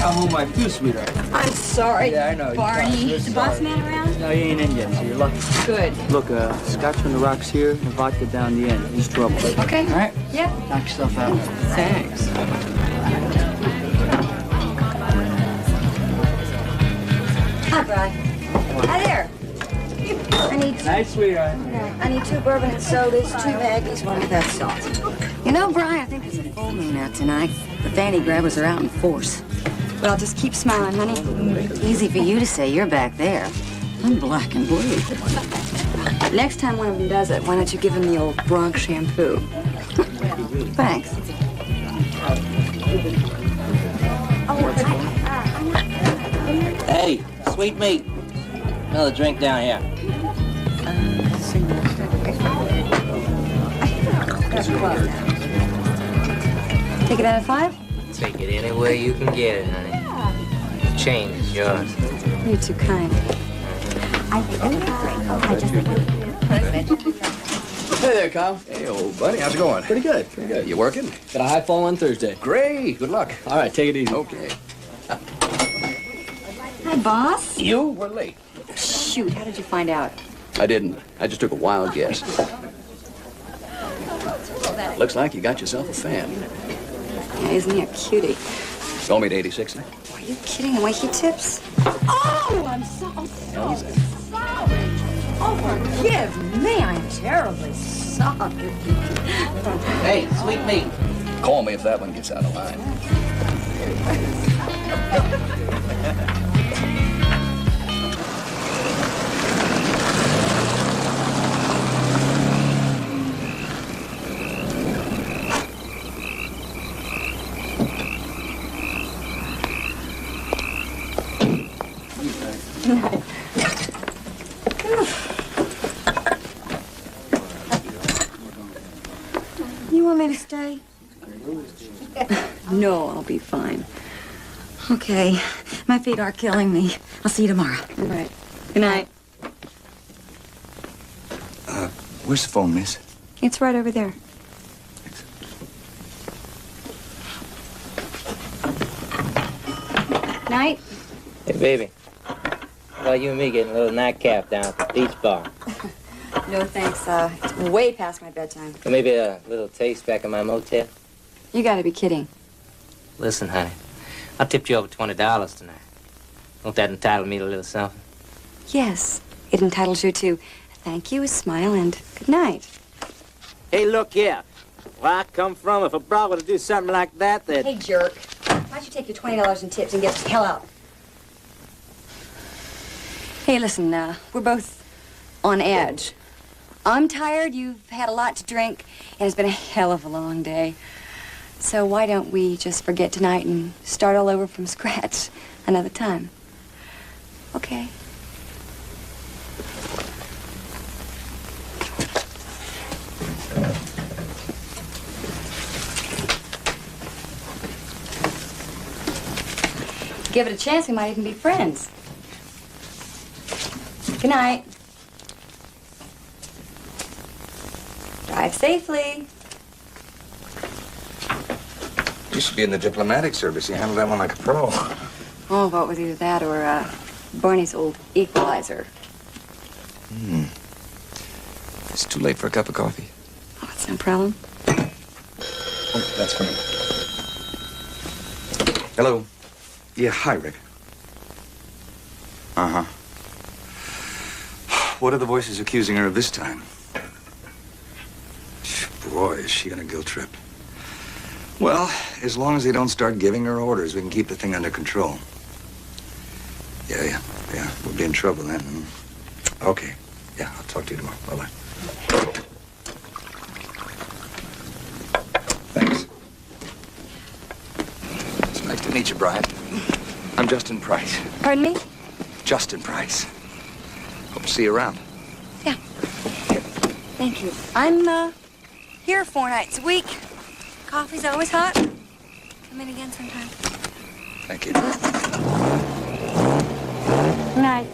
I'm home by 2, sweetheart. I'm sorry, Yeah, I know. Barney. Is the boss man around? No, he ain't in yet, so you're lucky. Good. Look, scotch on the rocks here, and vodka down the end. He's trouble. Okay. All right? Yeah. Knock yourself out. Thanks. Hi, Brian. Hi there. I need Night, sweetheart. I need 2 bourbon and sodas, 2 Maggies, 1 without salt. You know, Brian, I think there's a full moon out tonight. The fanny grabbers are out in force. Well, just keep smiling, honey. Easy for you to say. You're back there. I'm black and blue. Next time one of them does it, why don't you give him the old Bronx shampoo? Thanks. Hey, sweet meat. Another drink down here. Take it out of 5? Take it anywhere you can get it, honey. The change is yours. You're too kind. Hey there, Kyle. Hey, old buddy. How's it going? Pretty good, pretty good. You working? Got a high fall on Thursday. Great. Good luck. All right, take it easy. Okay. Hi, boss. You were late. Shoot, how did you find out? I didn't. I just took a wild guess. Looks like you got yourself a fan. Yeah, isn't he a cutie? Told me to 86. Are you kidding? The way he tips? Oh, I'm so sorry. Oh, forgive me. I'm terribly sorry. Hey, sweet meat. Call me if that one gets out of line. You want me to stay? No, I'll be fine. Okay. My feet are killing me. I'll see you tomorrow. All right. Good night. Where's the phone, miss? It's right over there. Night. Hey, baby. How about you and me getting a little nightcap down at the beach bar? No, thanks. It's way past my bedtime. Or maybe a little taste back in my motel? You gotta be kidding. Listen, honey. I tipped you over $20 tonight. Won't that entitle me to a little something? Yes, it entitles you to thank you, a smile, and good night. Hey, look here. Where I come from, if a broad were to do something like that, they'd... Hey, jerk. Why don't you take your $20 in tips and get the hell out? Hey, listen, we're both on edge. I'm tired, you've had a lot to drink, and it's been a hell of a long day. So why don't we just forget tonight and start all over from scratch another time? Okay. Give it a chance, we might even be friends. Good night. Drive safely. You should be in the diplomatic service. You handle that one like a pro. Oh, what with either that or, Barney's old equalizer. It's too late for a cup of coffee. Oh, it's no problem. Oh, that's for me. Hello. Yeah, hi, Rick. Uh-huh. What are the voices accusing her of this time? Boy, is she on a guilt trip. Well, as long as they don't start giving her orders, we can keep the thing under control. Yeah. We'll be in trouble then. Okay. Yeah, I'll talk to you tomorrow. Bye-bye. Thanks. It's nice to meet you, Brian. I'm Justin Price. Pardon me? Justin Price. Hope to see you around. Yeah. Thank you. I'm, here 4 nights a week. Coffee's always hot. Come in again sometime. Thank you. Good night.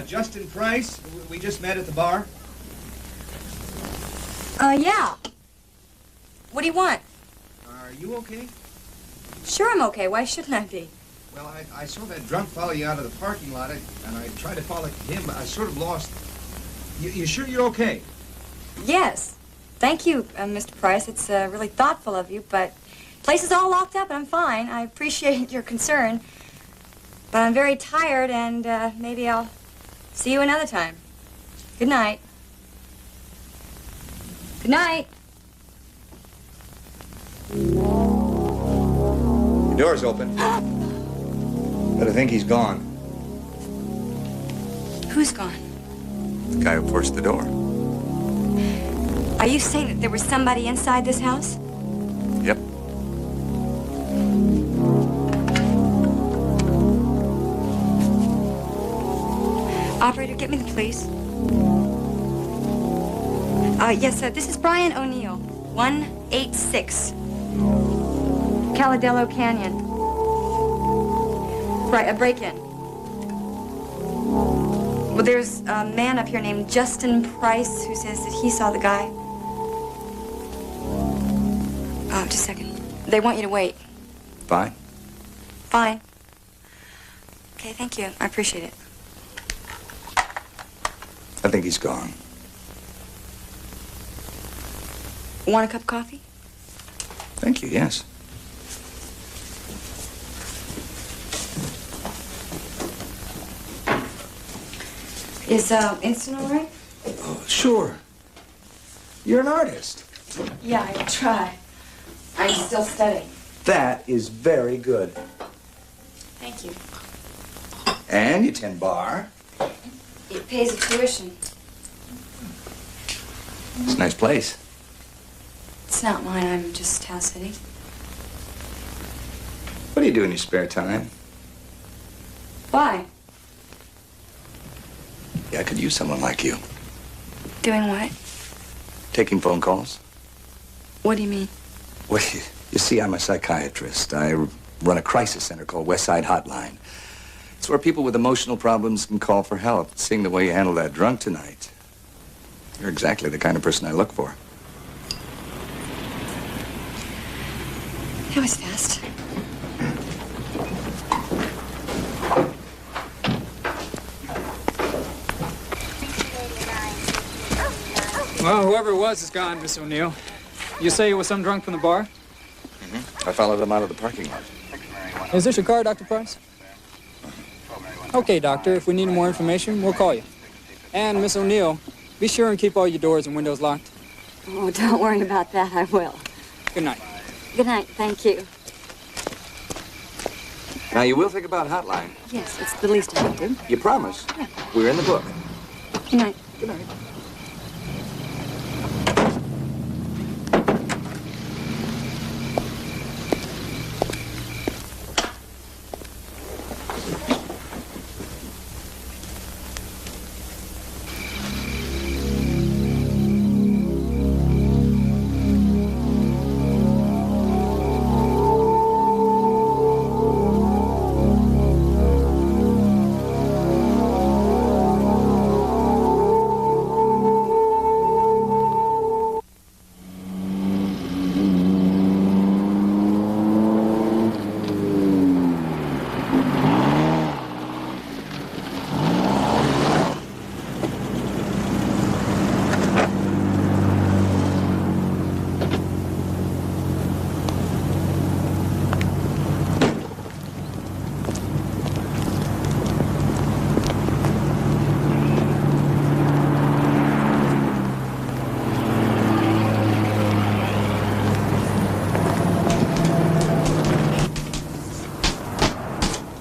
Justin Price. We just met at the bar. Yeah. What do you want? Are you okay? Sure I'm okay. Why shouldn't I be? Well, I saw that drunk follow you out of the parking lot, and I tried to follow him, but I sort of lost. You sure you're okay? Yes. Thank you, Mr. Price. It's really thoughtful of you, but place is all locked up and I'm fine. I appreciate your concern. But I'm very tired, and maybe I'll see you another time. Good night. Good night. Your door's open. But I think he's gone. Who's gone? The guy who forced the door. Are you saying that there was somebody inside this house? Yep. Operator, get me the police. Yes, sir. This is Brian O'Neill, 186 Caladello Canyon. Right, a break-in. Well, there's a man up here named Justin Price who says that he saw the guy. Oh, just a second. They want you to wait. Fine. Fine. Okay, thank you. I appreciate it. I think he's gone. Want a cup of coffee? Thank you, yes. Is instant all right? Oh, sure. You're an artist. Yeah, I try. I'm still studying. That is very good. Thank you. And you tend bar. It pays the tuition. It's a nice place. It's not mine. I'm just house sitting. What do you do in your spare time? Why? Yeah, I could use someone like you. Doing what? Taking phone calls. What do you mean? Well, you see, I'm a psychiatrist. I run a crisis center called Westside Hotline. It's where people with emotional problems can call for help. Seeing the way you handled that drunk tonight, you're exactly the kind of person I look for. That was fast. Well, whoever it was is gone, Miss O'Neill. You say it was some drunk from the bar? I followed them out of the parking lot. Is this your car, Dr. Price? Okay, Doctor. If we need more information, we'll call you. And, Miss O'Neill, be sure and keep all your doors and windows locked. Oh, don't worry about that. I will. Good night. Good night. Thank you. Now, you will think about Hotline. Yes, it's the least I can do. You promise? We're in the book. Good night. Good night.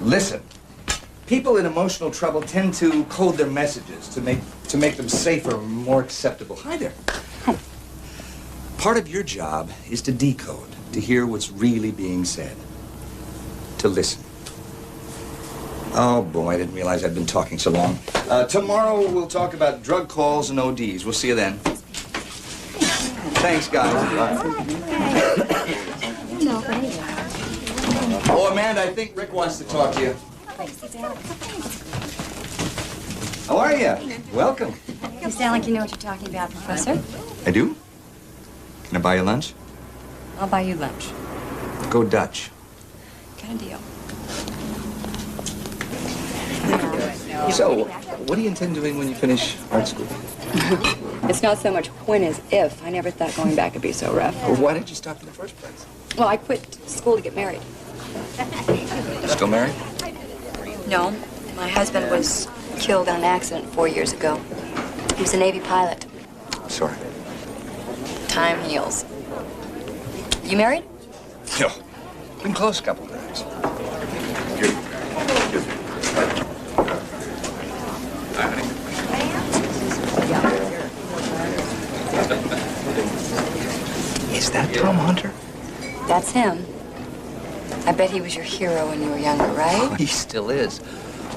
Listen, people in emotional trouble tend to code their messages to make them safer, more acceptable. Hi there. Hi. Part of your job is to decode, to hear what's really being said, to listen. Oh, boy, I didn't realize I'd been talking so long. Tomorrow we'll talk about drug calls and ODs. We'll see you then. Thanks, guys. Oh, Amanda, I think Rick wants to talk to you. How are you? Welcome. You sound like you know what you're talking about, Professor. I do? Can I buy you lunch? I'll buy you lunch. Go Dutch. Got a deal. So, what do you intend doing when you finish art school? It's not so much when as if. I never thought going back would be so rough. Well, why did you stop in the first place? Well, I quit school to get married. Still married? No. My husband was killed in an accident 4 years ago. He was a Navy pilot. Sorry. Time heals. You married? No. Been close a couple of times. Is that Tom Hunter? That's him. I bet he was your hero when you were younger, right? Oh, he still is.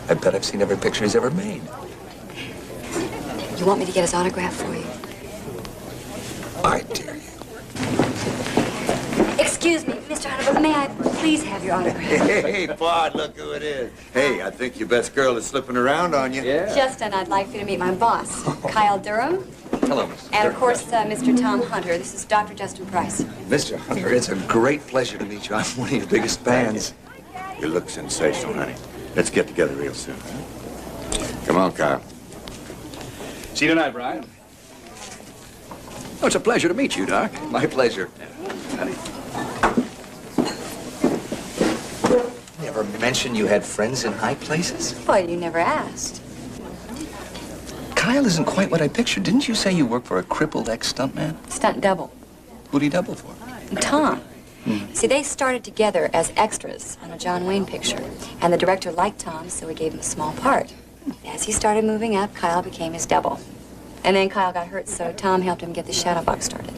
I bet I've seen every picture he's ever made. You want me to get his autograph for you? I dare you. Excuse me, Mr. Hunter, but may I please have your autograph? Hey, Bud, look who it is. Hey, I think your best girl is slipping around on you. Yeah. Justin, I'd like for you to meet my boss, Kyle Durham. Hello, Mr. And, of course, Mr. Tom Hunter. This is Dr. Justin Price. Mr. Hunter, it's a great pleasure to meet you. I'm one of your biggest fans. You look sensational, honey. Let's get together real soon. Come on, Kyle. See you tonight, Brian. Oh, it's a pleasure to meet you, Doc. My pleasure. Honey. You ever mentioned you had friends in high places? Well, you never asked. Kyle isn't quite what I pictured. Didn't you say you work for a crippled ex-stuntman? Stunt double. Who'd he double for? Tom. See, they started together as extras on a John Wayne picture. And the director liked Tom, so he gave him a small part. As he started moving up, Kyle became his double. And then Kyle got hurt, so Tom helped him get the shadow box started.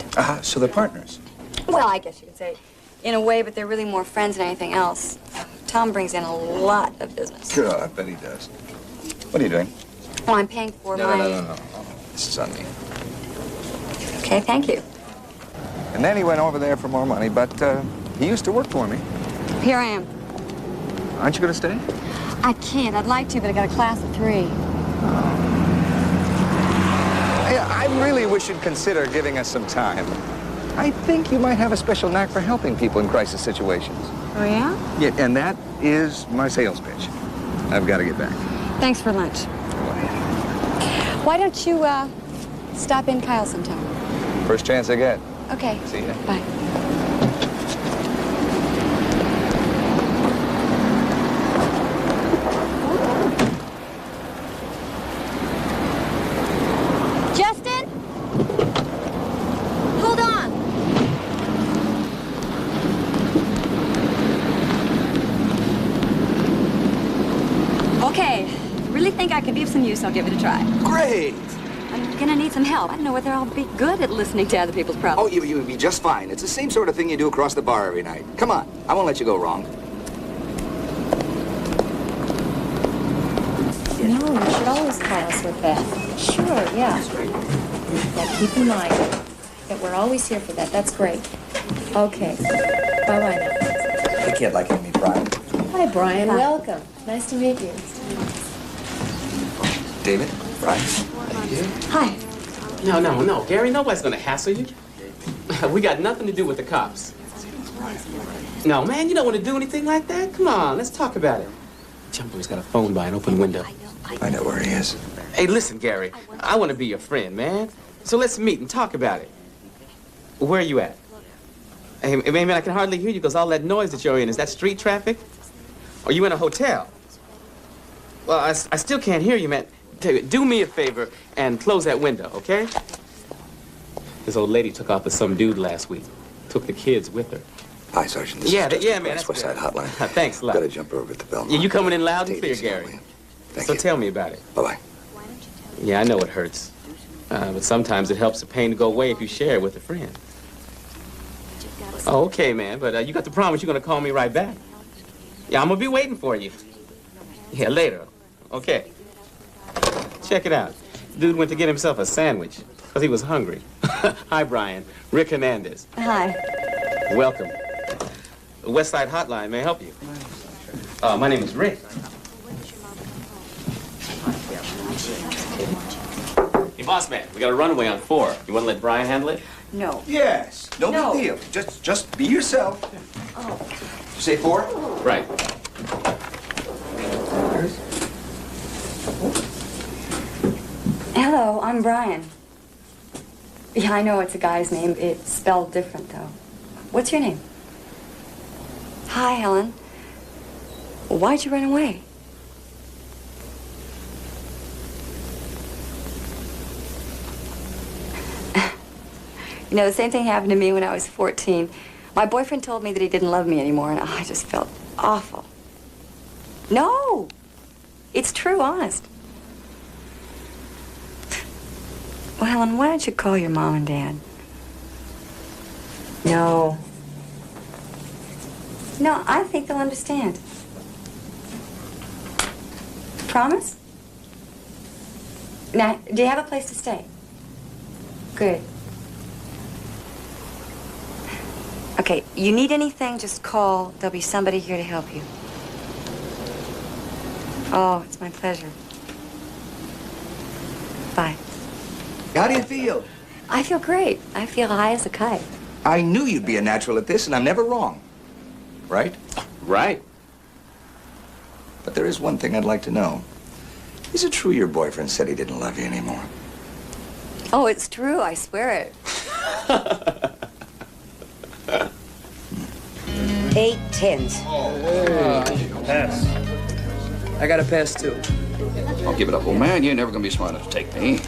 So they're partners. Well, I guess you could say in a way, but they're really more friends than anything else. Tom brings in a lot of business. Sure, I bet he does. What are you doing? Well, I'm paying for my... No. This is on me. Okay, thank you. And then he went over there for more money, but he used to work for me. Here I am. Aren't you going to stay? I can't. I'd like to, but I got a class at 3. I really wish you'd consider giving us some time. I think you might have a special knack for helping people in crisis situations. Oh, yeah? Yeah, and that is my sales pitch. I've got to get back. Thanks for lunch. Why don't you, stop in Kyle sometime? First chance I get. Okay. See ya. Bye. Justin? Hold on. Okay. Really think I could be of some use. I'll give it a try. Great! I'm gonna need some help. I don't know whether I'll be good at listening to other people's problems. Oh, you'll be just fine. It's the same sort of thing you do across the bar every night. Come on. I won't let you go wrong. No, you should always call us with that. Sure, yeah. Yeah, keep in mind that we're always here for that. That's great. Okay. Bye-bye now. The kid like to meet Brian. Hi, Brian. Welcome. Nice to meet you. David? Brian? Hi. No, Gary, nobody's gonna hassle you. We got nothing to do with the cops. No, man, you don't want to do anything like that. Come on, let's talk about it. Jumbo's got a phone by an open window. I know where he is. Hey, listen, Gary, I want to be your friend, man. So let's meet and talk about it. Where are you at? Hey, man, I can hardly hear you because all that noise that you're in, is that street traffic? Are you in a hotel? Well, I still can't hear you, man. Do me a favor and close that window, okay? This old lady took off with some dude last week. Took the kids with her. Hi, Sergeant. This Yeah, is Justin man, Price, that's West Side Hotline. Thanks a lot. Got to jump over at the Belmont. Yeah, you coming in loud and Take it clear, easy, Gary. will you? Thank So you. tell me about it. Bye-bye. Yeah, I know it hurts. But sometimes it helps the pain to go away if you share it with a friend. Oh, okay, man, but you got to promise you're going to call me right back. Yeah, I'm going to be waiting for you. Yeah, later. Okay. Check it out. Dude went to get himself a sandwich because he was hungry. Hi, Brian. Rick Hernandez. Hi. Welcome. The West Side Hotline, may I help you? My name is Rick. Hey, boss man, we got a runaway on 4. You want to let Brian handle it? No. Yes. No big deal. Just be yourself. Oh. You say 4? Right. Hello, I'm Brian. Yeah, I know it's a guy's name. It's spelled different, though. What's your name? Hi, Helen. Why'd you run away? You know, the same thing happened to me when I was 14. My boyfriend told me that he didn't love me anymore, and I just felt awful. No! It's true, honest. Well, Helen, why don't you call your mom and dad? No. No, I think they'll understand. Promise? Now, do you have a place to stay? Good. Okay, you need anything, just call. There'll be somebody here to help you. Oh, it's my pleasure. Bye. How do you feel? I feel great. I feel high as a kite. I knew you'd be a natural at this, and I'm never wrong. Right? Right. But there is one thing I'd like to know. Is it true your boyfriend said he didn't love you anymore? Oh, it's true. I swear it. 8 10s. Pass. I got a pass, too. I'll give it up, old man. You ain't never gonna be smart enough to take me.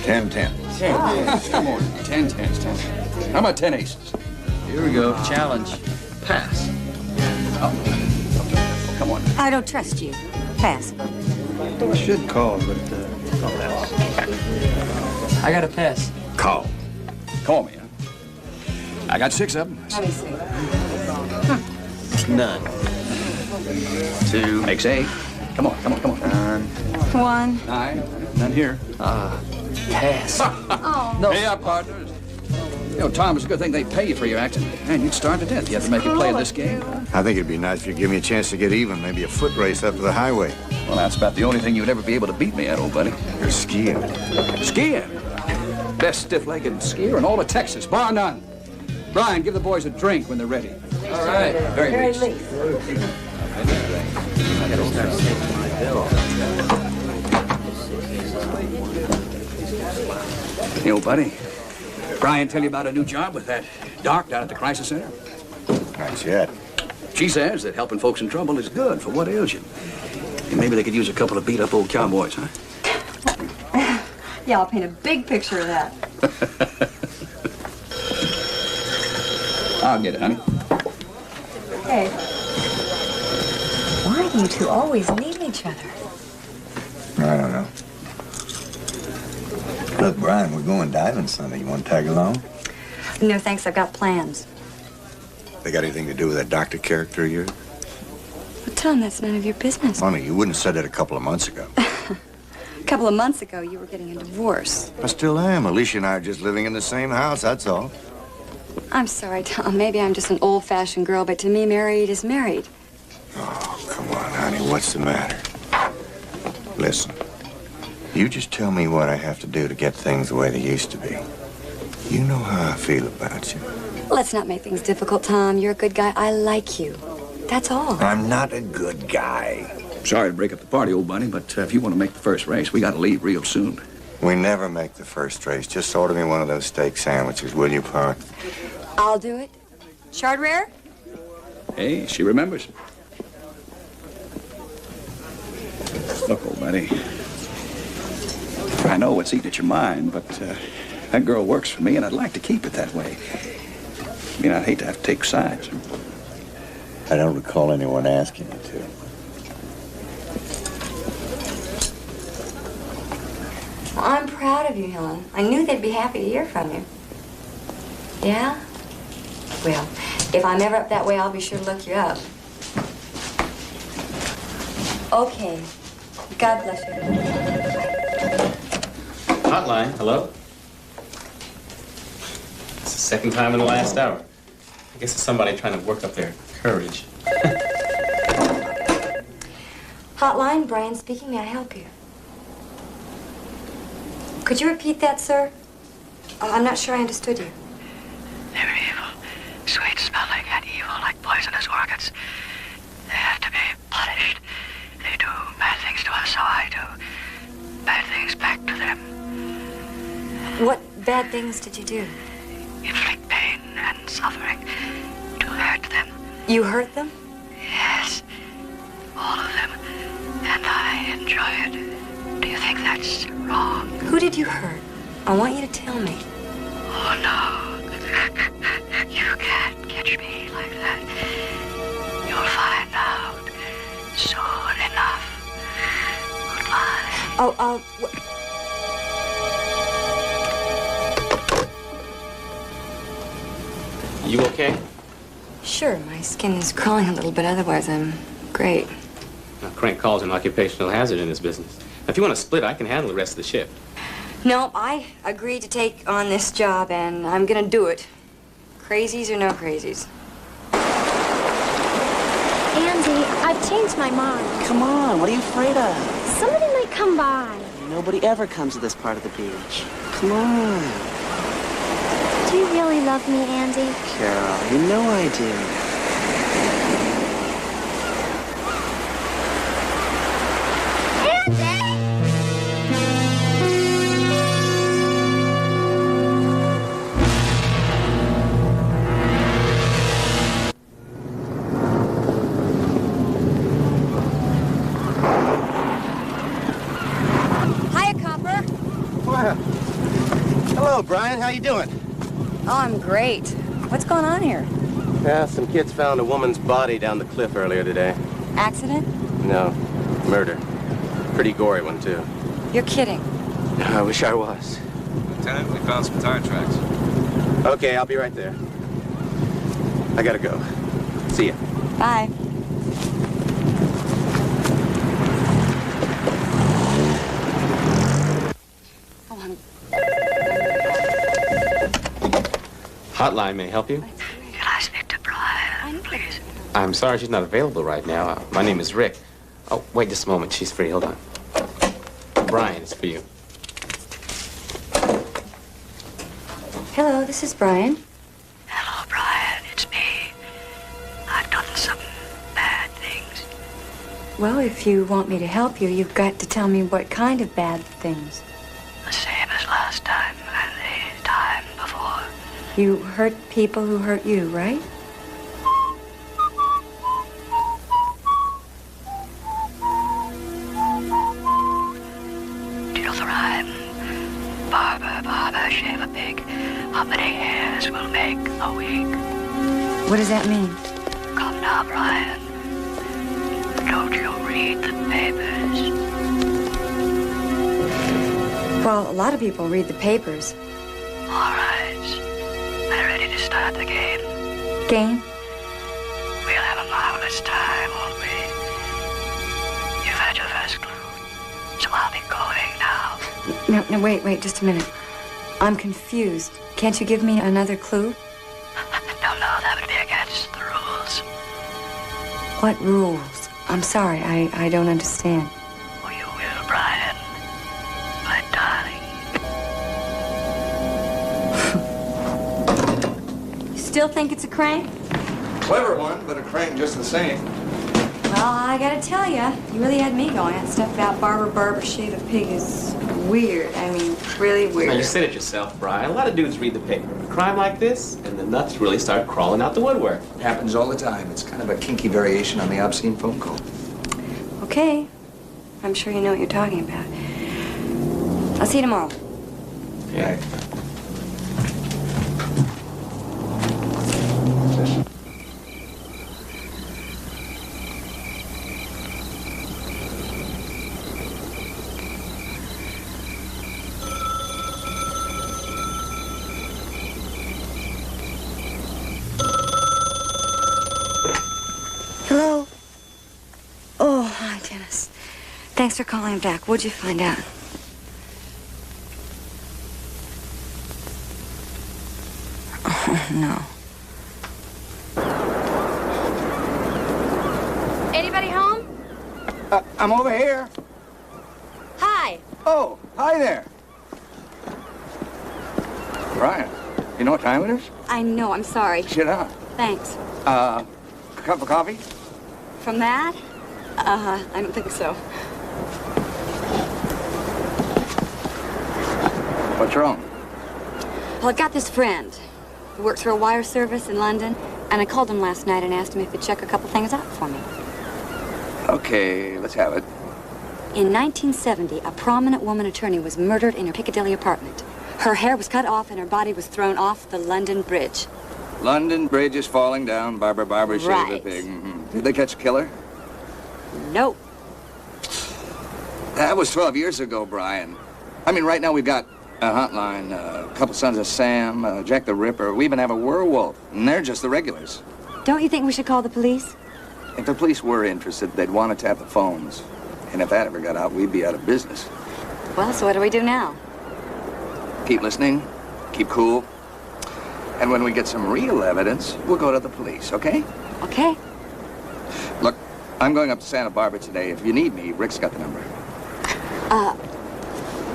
10 10. 10. Come on. 10 10s, 10. How about 10 aces? Here we go. Challenge. Pass. Oh, come on. I don't trust you. Pass. I should call, but I'll pass. I got a pass. Call. Call me, huh? I got 6 of them. Let me see. None. 2 makes 8. Come on, come on, come on. 1. 9. None here. Pass. Oh. No. Hey up, partners. You know, Tom, it's a good thing they pay you for your acting. Man, you'd starve to death if you had to make a play in this game. I think it'd be nice if you give me a chance to get even, maybe a foot race up to the highway. Well, that's about the only thing you'd ever be able to beat me at, old buddy. You're skiing. Skiing? Best stiff-legged skier in all of Texas, bar none. Brian, give the boys a drink when they're ready. All right. Very least. Hey, old buddy. Brian tell you about a new job with that doc down at the crisis center? Not yet. She says that helping folks in trouble is good for what ails you. And maybe they could use a couple of beat-up old cowboys, huh? Yeah, I'll paint a big picture of that. I'll get it, honey. Hey. Why do you two always need each other? I don't know. Look, Brian, we're going diving Sunday. You want to tag along? No, thanks. I've got plans. They got anything to do with that doctor character of yours? Well, Tom, that's none of your business. Funny, you wouldn't have said that a couple of months ago. A couple of months ago, you were getting a divorce. I still am. Alicia and I are just living in the same house, that's all. I'm sorry, Tom. Maybe I'm just an old-fashioned girl, but to me, married is married. Oh, come on, honey. What's the matter? Listen. You just tell me what I have to do to get things the way they used to be. You know how I feel about you. Let's not make things difficult, Tom. You're a good guy. I like you. That's all. I'm not a good guy. Sorry to break up the party, old buddy, but if you want to make the first race, we got to leave real soon. We never make the first race. Just order me one of those steak sandwiches, will you, Pa? I'll do it. Chard rare? Hey, she remembers. Look, old buddy. I know what's eating at your mind, but that girl works for me, and I'd like to keep it that way. I mean, I'd hate to have to take sides. I don't recall anyone asking you to. Well, I'm proud of you, Helen. I knew they'd be happy to hear from you. Yeah? Well, if I'm ever up that way, I'll be sure to look you up. Okay. God bless you. Hotline, hello? It's the second time in the last hour. I guess it's somebody trying to work up their courage. Hotline, Brian speaking. May I help you? Could you repeat that, sir? I'm not sure I understood you. They were evil, sweet-smelling and evil like poisonous orchids. They have to be punished. They do bad things to us, so I do bad things back to them. What bad things did you do? Inflict pain and suffering to hurt them. You hurt them? Yes, all of them. And I enjoy it. Do you think that's wrong? Who did you hurt? I want you to tell me. Oh, no. You can't catch me like that. You'll find out soon enough. Goodbye. Oh, You okay? Sure, my skin is crawling a little bit. Otherwise, I'm great. Now, crank calls an occupational hazard in this business. If you want to split, I can handle the rest of the shift. No, I agreed to take on this job, and I'm gonna do it. Crazies or no crazies. Andy, I've changed my mind. Come on, what are you afraid of? Somebody might come by. Nobody ever comes to this part of the beach. Come on. Do you really love me, Andy? Carol, you know I do. Hello, Brian. How you doing? Oh, I'm great. What's going on here? Yeah, some kids found a woman's body down the cliff earlier today. Accident? No, murder. Pretty gory one, too. You're kidding. I wish I was. Lieutenant, we found some tire tracks. Okay, I'll be right there. I gotta go. See ya. Bye. Hotline may help you. Can I speak to Brian, please? I'm sorry she's not available right now. My name is Rick. Oh, wait just a moment. She's free. Hold on. Brian, it's for you. Hello, this is Brian. Hello, Brian. It's me. I've done some bad things. Well, if you want me to help you, you've got to tell me what kind of bad things. The same as last time and the time before. You hurt people who hurt you, right? Do you know the rhyme? Barber, barber, shave a pig. How many hairs will make a week? What does that mean? Come now, Brian. Don't you read the papers? Well, a lot of people read the papers. All right. We're ready to start the game. Game? We'll have a marvelous time, won't we? You've had your first clue, so I'll be going now. No, wait, just a minute. I'm confused. Can't you give me another clue? No, that would be against the rules. What rules? I'm sorry, I don't understand. Oh, you will, Brian. My darling. You still think it's a crank? Clever one, but a crank just the same. Well, I gotta tell you, you really had me going. That stuff about barber, shave a pig is weird. I mean, really weird. Now, you said it yourself, Brian. A lot of dudes read the paper. A crime like this, and the nuts really start crawling out the woodwork. It happens all the time. It's kind of a kinky variation on the obscene phone call. Okay. I'm sure you know what you're talking about. I'll see you tomorrow. Yeah. Hello? Oh, hi, Dennis. Thanks for calling back. What'd you find out? Oh, no. Anybody home? I'm over here. Hi. Oh, hi there. Brian, you know what time it is? I know, I'm sorry. Sit down. Thanks. A cup of coffee? From that? I don't think so. What's wrong? Well, I've got this friend who works for a wire service in London, and I called him last night and asked him if he'd check a couple things out for me. Okay, let's have it. In 1970, a prominent woman attorney was murdered in her Piccadilly apartment. Her hair was cut off and her body was thrown off the London Bridge. London Bridge is falling down. Barber, shave a Right. pig. Mm-hmm. Did they catch a killer? Nope. That was 12 years ago, Brian. I mean, right now we've got a Hotline, a couple Sons of Sam, Jack the Ripper. We even have a werewolf, and they're just the regulars. Don't you think we should call the police? If the police were interested, they'd want to tap the phones. And if that ever got out, we'd be out of business. Well, so what do we do now? Keep listening, keep cool. And when we get some real evidence, we'll go to the police, okay? Okay. Look, I'm going up to Santa Barbara today. If you need me, Rick's got the number.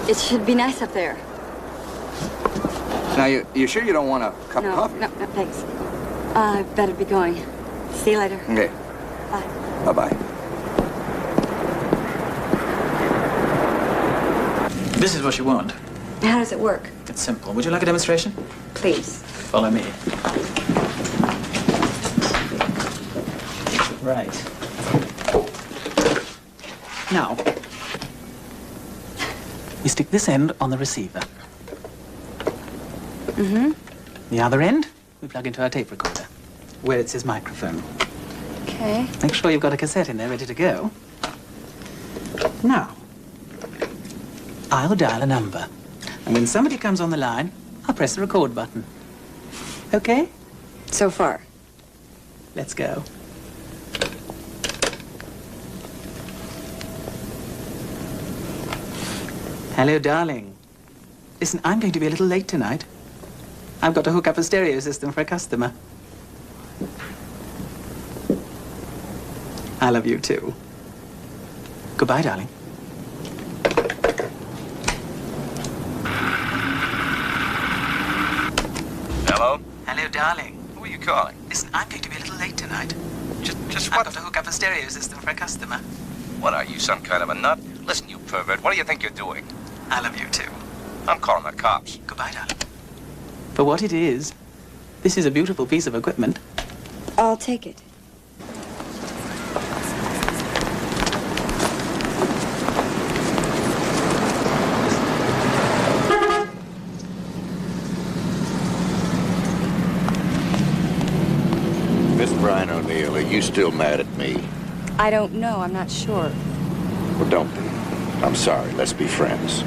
It should be nice up there. Now, you sure you don't want a cup of coffee? No, thanks. I better be going. See you later. Okay. Bye. Bye-bye. This is what you want. How does it work? It's simple. Would you like a demonstration? Please. Follow me. Right. Now, we stick this end on the receiver. Mm-hmm. The other end, we plug into our tape recorder, where it says microphone. Okay. Make sure you've got a cassette in there ready to go. Now, I'll dial a number. And when somebody comes on the line, I'll press the record button. Okay? So far. Let's go. Hello, darling. Listen, I'm going to be a little late tonight. I've got to hook up a stereo system for a customer. I love you too. Goodbye, darling. Hello? Hello, darling. Who are you calling? Listen, I'm going to be a little late tonight. Just I've what? got to hook up a stereo system for a customer. What are you, some kind of a nut? Listen, you pervert, what do you think you're doing? I love you too. I'm calling the cops. Goodbye, darling. For what it is, this is a beautiful piece of equipment. I'll take it. Miss Brian O'Neill, are you still mad at me? I don't know. I'm not sure. Well, don't be. I'm sorry. Let's be friends.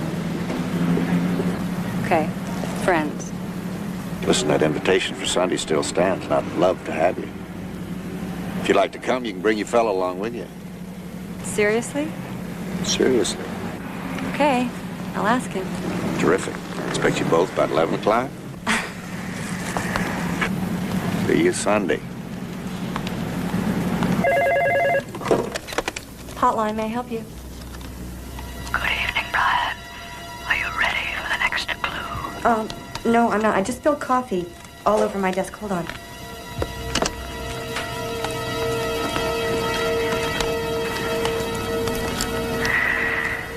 Okay. Friends. Listen, that invitation for Sunday still stands, and I'd love to have you. If you'd like to come, you can bring your fellow along with you. Seriously? Seriously. Okay. I'll ask him. Terrific. Expect you both about 11 o'clock. See you Sunday. Hotline, may I help you? Good evening, Brian. Are you ready for the next clue? No, I'm not. I just spilled coffee all over my desk. Hold on.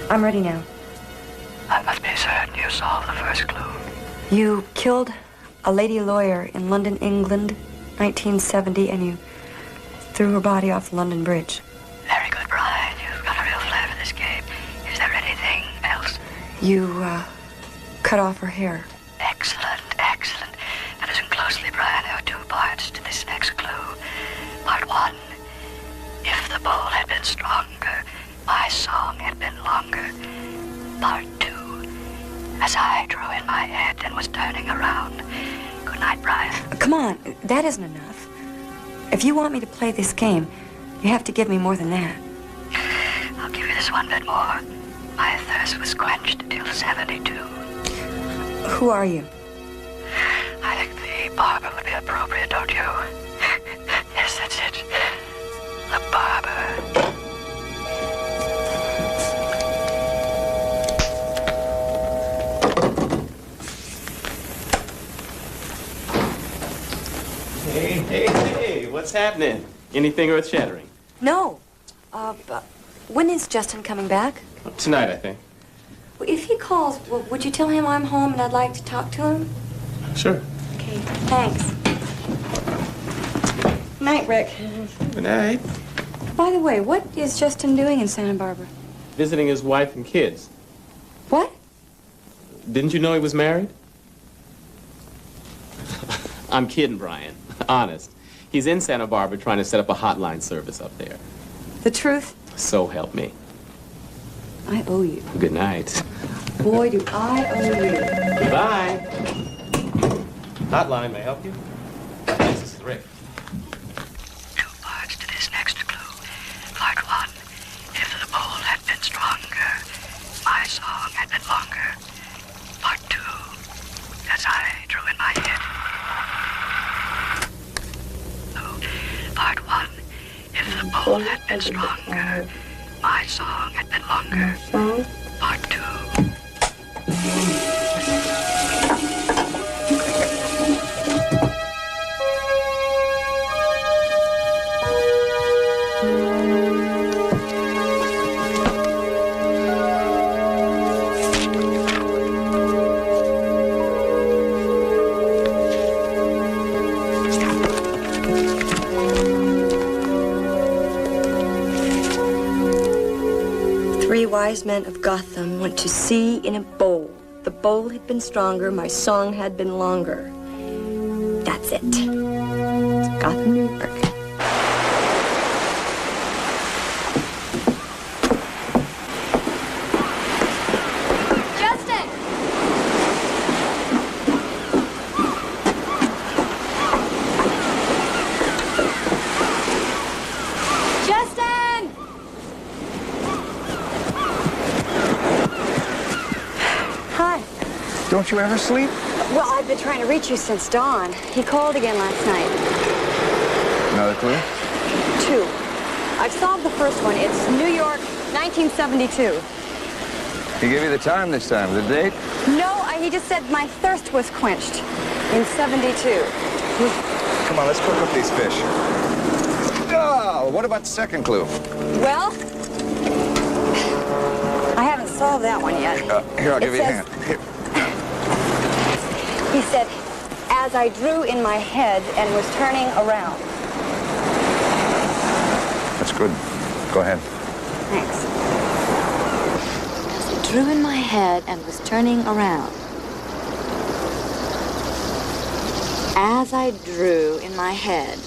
I'm ready now. I must be certain you solved the first clue. You killed a lady lawyer in London, England, 1970, and you threw her body off the London Bridge. Very good, Brian. You've got a real flair for this game. Is there anything else? You, cut off her hair. Excellent, excellent. Now listen closely, Brian. There are two parts to this next clue. Part one, if the bowl had been stronger, my song had been longer. Part two, as I drew in my head and was turning around. Good night, Brian. Come on, that isn't enough. If you want me to play this game, you have to give me more than that. I'll give you this one bit more. My thirst was quenched till 72. Who are you? I think the barber would be appropriate, don't you? Yes, that's it. The barber. Hey, what's happening? Anything earth-shattering? No. But when is Justin coming back? Tonight, I think. Well, if he calls, would you tell him I'm home and I'd like to talk to him? Sure. Okay, thanks. Night, Rick. Good night. By the way, what is Justin doing in Santa Barbara? Visiting his wife and kids. What? Didn't you know he was married? I'm kidding, Brian. Honest. He's in Santa Barbara trying to set up a hotline service up there. The truth? So help me. I owe you. Good night. Boy, do I owe you. Goodbye. Hotline, may I help you? This is Rick. Two parts to this next clue. Part one, if the bowl had been stronger, my song had been longer. Part two, as I drew in my head. Part one, if the bowl had been stronger, my song had been longer. Part two. Three wise men of Gotham went to sea in a bowl. The bowl had been stronger, my song had been longer. That's it. It's Gotham, New York. Justin! Justin! Hi. Don't you ever sleep? Well, I've been trying to reach you since dawn. He called again last night. Another clue? 2. I've solved the first one. It's New York, 1972. He gave you the time this time, the date? No, he just said my thirst was quenched in 72. Come on, let's cook up these fish. Oh, what about the second clue? Well, I haven't solved that one yet. Here, I'll give you a hand. Here. He said, as I drew in my head and was turning around. That's good. Go ahead. Thanks. As I drew in my head and was turning around. As I drew in my head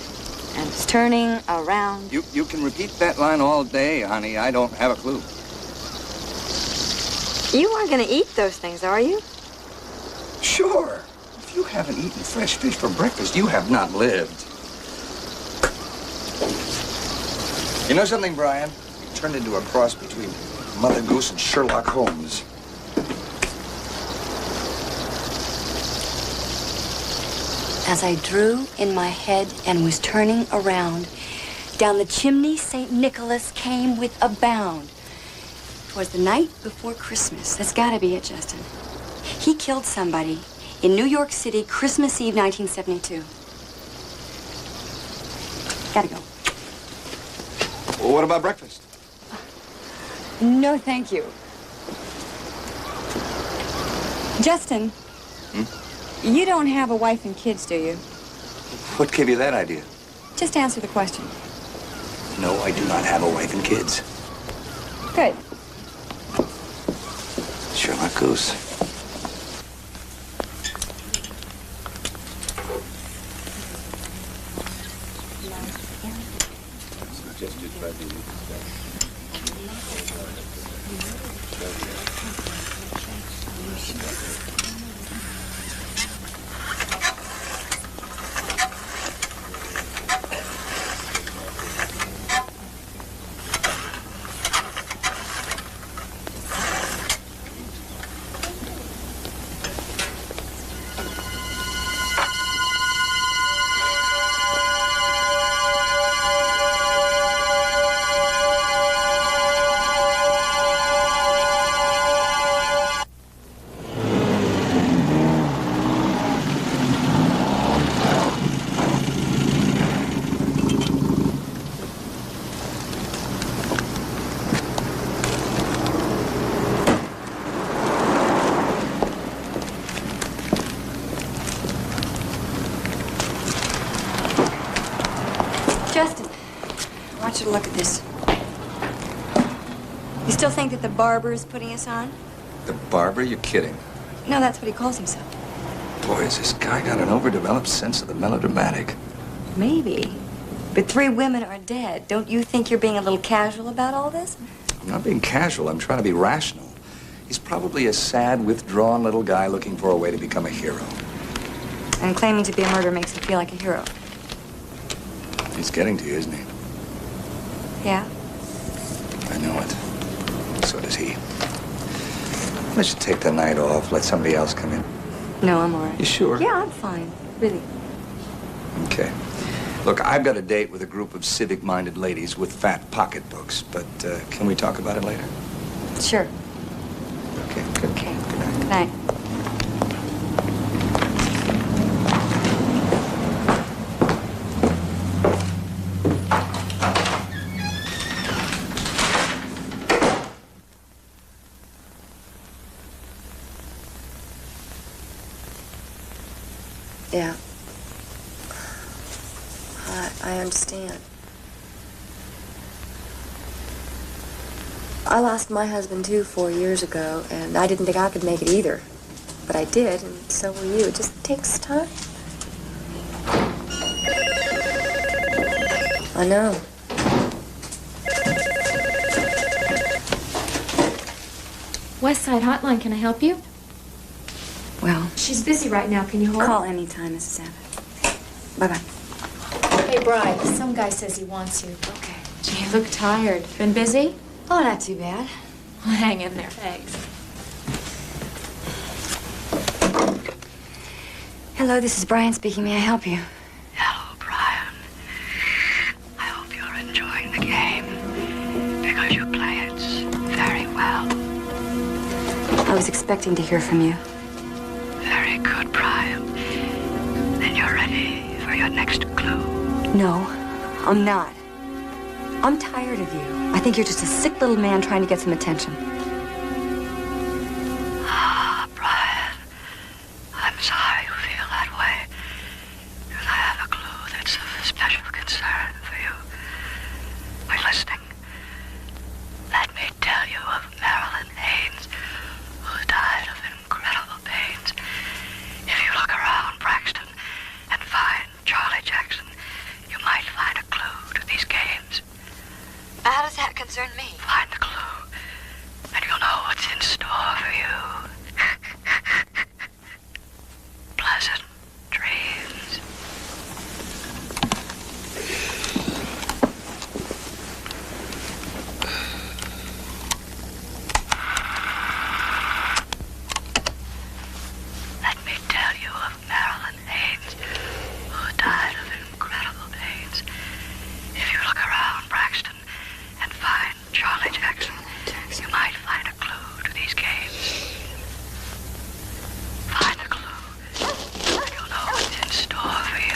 and was turning around. You can repeat that line all day, honey. I don't have a clue. You aren't going to eat those things, are you? Sure. If you haven't eaten fresh fish for breakfast, you have not lived. You know something, Brian? You turned into a cross between Mother Goose and Sherlock Holmes. As I drew in my head and was turning around, down the chimney St. Nicholas came with a bound. 'Twas the night before Christmas. That's gotta be it, Justin. He killed somebody in New York City, Christmas Eve, 1972. Gotta go. Well, what about breakfast? No, thank you. Justin, you don't have a wife and kids, do you? What gave you that idea? Just answer the question. No, I do not have a wife and kids. Good. Sherlock Goose. Justin, I want you to look at this. You still think that the barber is putting us on? The barber? You're kidding. No, that's what he calls himself. Boy, has this guy got an overdeveloped sense of the melodramatic. Maybe. But 3 women are dead. Don't you think you're being a little casual about all this? I'm not being casual. I'm trying to be rational. He's probably a sad, withdrawn little guy looking for a way to become a hero. And claiming to be a murderer makes him feel like a hero. He's getting to you, isn't he? Yeah? I know it. So does he. Let's just take the night off. Let somebody else come in. No, I'm all right. You sure? Yeah, I'm fine. Really. Okay. Look, I've got a date with a group of civic-minded ladies with fat pocketbooks, but can we talk about it later? Sure. Okay, good. Okay. Good night. Yeah. I understand. I lost my husband, too, 4 years ago, and I didn't think I could make it either. But I did, and so will you. It just takes time. I know. West Side Hotline, can I help you? Well, She's busy right now. Can you hold? call anytime, Mrs. Abbott. Bye-bye. Hey, Bri, some guy says he wants you. Okay. Gee, you look tired. Been busy? Oh, not too bad. Well, hang in there. Thanks. Hello, this is Brian speaking. May I help you? Hello, Brian. I hope you're enjoying the game because you play it very well. I was expecting to hear from you. Very good, Brian. Then you're ready for your next clue. No, I'm not. I'm tired of you. I think you're just a sick little man trying to get some attention. Ah, Brian. I'm sorry you feel that way. Because I have a clue that's of special concern for you. Are you listening? Let me tell you of Marilyn Haynes, who died of incredible pains. If you look around Braxton and find Charlie Jackson, you might find a clue to these games. How does that concern me? Find the clue, and you'll know what's in store for you. Pleasant dreams. Let me tell you of Marilyn Haynes, who died of incredible pains. If you look around Braxton and find Charlie Jackson, you might find a clue to these games. Find the clue, and you'll know what's in store for you.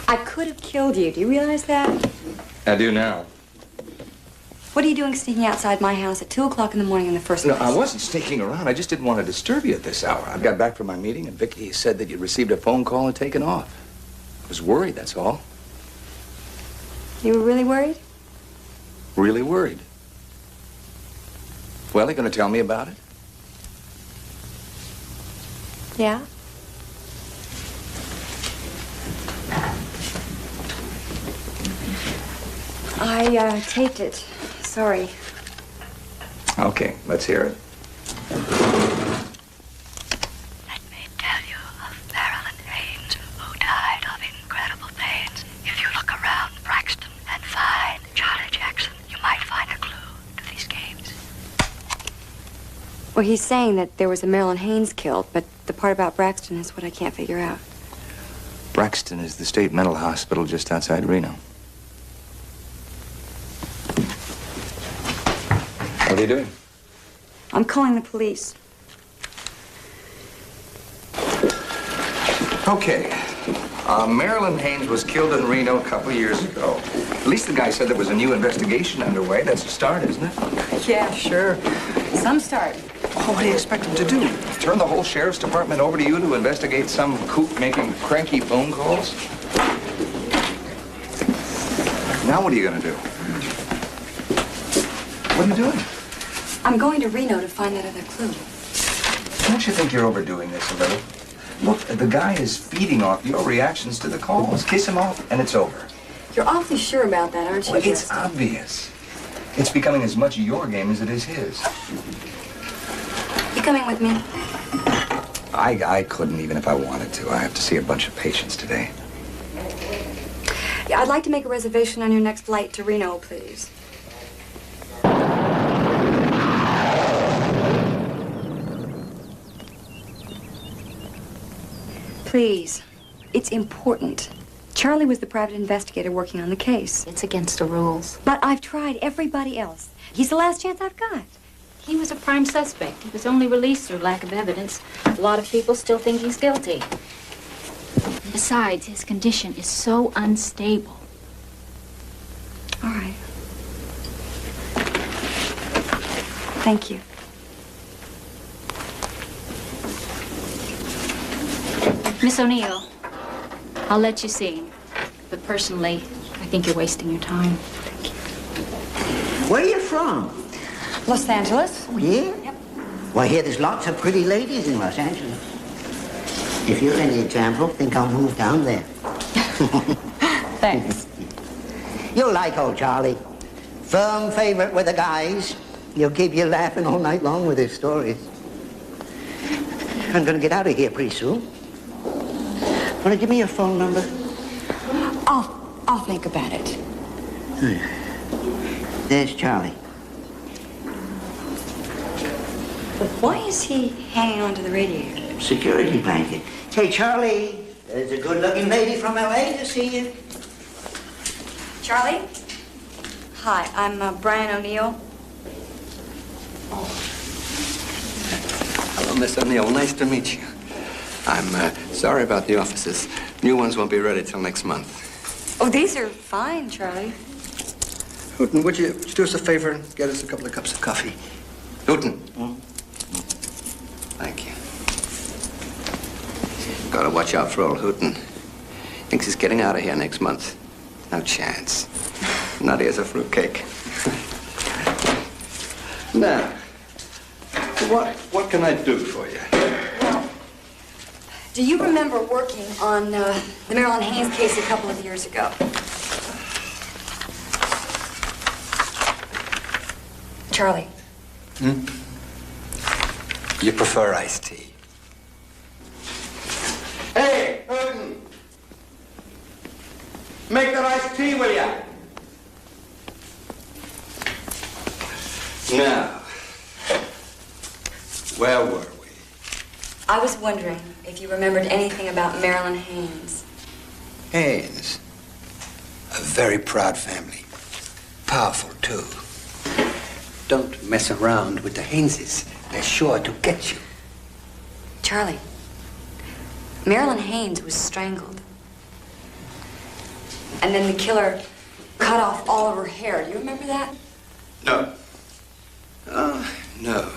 I could have killed you. Do you realize that? I do now. What are you doing sneaking outside my house at 2 o'clock in the morning in the first No, place? I wasn't sneaking around. I just didn't want to disturb you at this hour. I got back from my meeting, and Vicky said that you'd received a phone call and taken off. I was worried, that's all. You were really worried? Really worried. Well, are you going to tell me about it? Yeah? I taped it. Sorry. Okay, let's hear it. Let me tell you of Marilyn Haynes, who died of incredible pains. If you look around Braxton and find Charlie Jackson, you might find a clue to these games. Well, he's saying that there was a Marilyn Haynes killed, but the part about Braxton is what I can't figure out. Braxton is the state mental hospital just outside Reno. What are you doing? I'm calling the police. Okay. Marilyn Haynes was killed in Reno a couple years ago. At least the guy said there was a new investigation underway. That's a start, isn't it? Yeah, sure. Some start. Oh, what do you expect him to do? Turn the whole sheriff's department over to you to investigate some kook making cranky phone calls? Now what are you going to do? What are you doing? I'm going to Reno to find that other clue. Don't you think you're overdoing this a little? Look, the guy is feeding off your reactions to the calls. Kiss him off, and it's over. You're awfully sure about that, aren't you? Well, it's obvious. It's becoming as much your game as it is his. You coming with me? I couldn't even if I wanted to. I have to see a bunch of patients today. Yeah, I'd like to make a reservation on your next flight to Reno, please. Please. It's important. Charlie was the private investigator working on the case. It's against the rules. But I've tried everybody else. He's the last chance I've got. He was a prime suspect. He was only released through lack of evidence. A lot of people still think he's guilty. Besides, his condition is so unstable. All right. Thank you. Miss O'Neill, I'll let you see him. But personally, I think you're wasting your time. Where are you from? Los Angeles. Oh, yeah? Yep. Well, I hear there's lots of pretty ladies in Los Angeles. If you're any example, think I'll move down there. Thanks. You'll like old Charlie. Firm favorite with the guys. He'll keep you laughing all night long with his stories. I'm gonna get out of here pretty soon. Wanna give me your phone number? I'll think about it. There's Charlie. But why is he hanging onto the radiator? Security blanket. Hey, Charlie, there's a good-looking lady from L.A. to see you. Charlie? Hi, I'm Brian O'Neill. Hello, Miss O'Neill. Nice to meet you. I'm sorry about the offices. New ones won't be ready till next month. Oh, these are fine, Charlie. Hooten, would you do us a favor and get us a couple of cups of coffee? Hooten. Thank you. Gotta watch out for old Hooten. Thinks he's getting out of here next month. No chance. Nutty as a fruitcake. Now, what can I do for you? Do you remember working on the Marilyn Haynes case a couple of years ago? Charlie. You prefer iced tea? Hey, Hooten! Make that iced tea, will ya? Now, where were we? I was wondering if you remembered anything about Marilyn Haynes. Haynes. A very proud family. Powerful, too. Don't mess around with the Hayneses. They're sure to get you. Charlie, Marilyn Haynes was strangled. And then the killer cut off all of her hair. Do you remember that? No. Oh, no.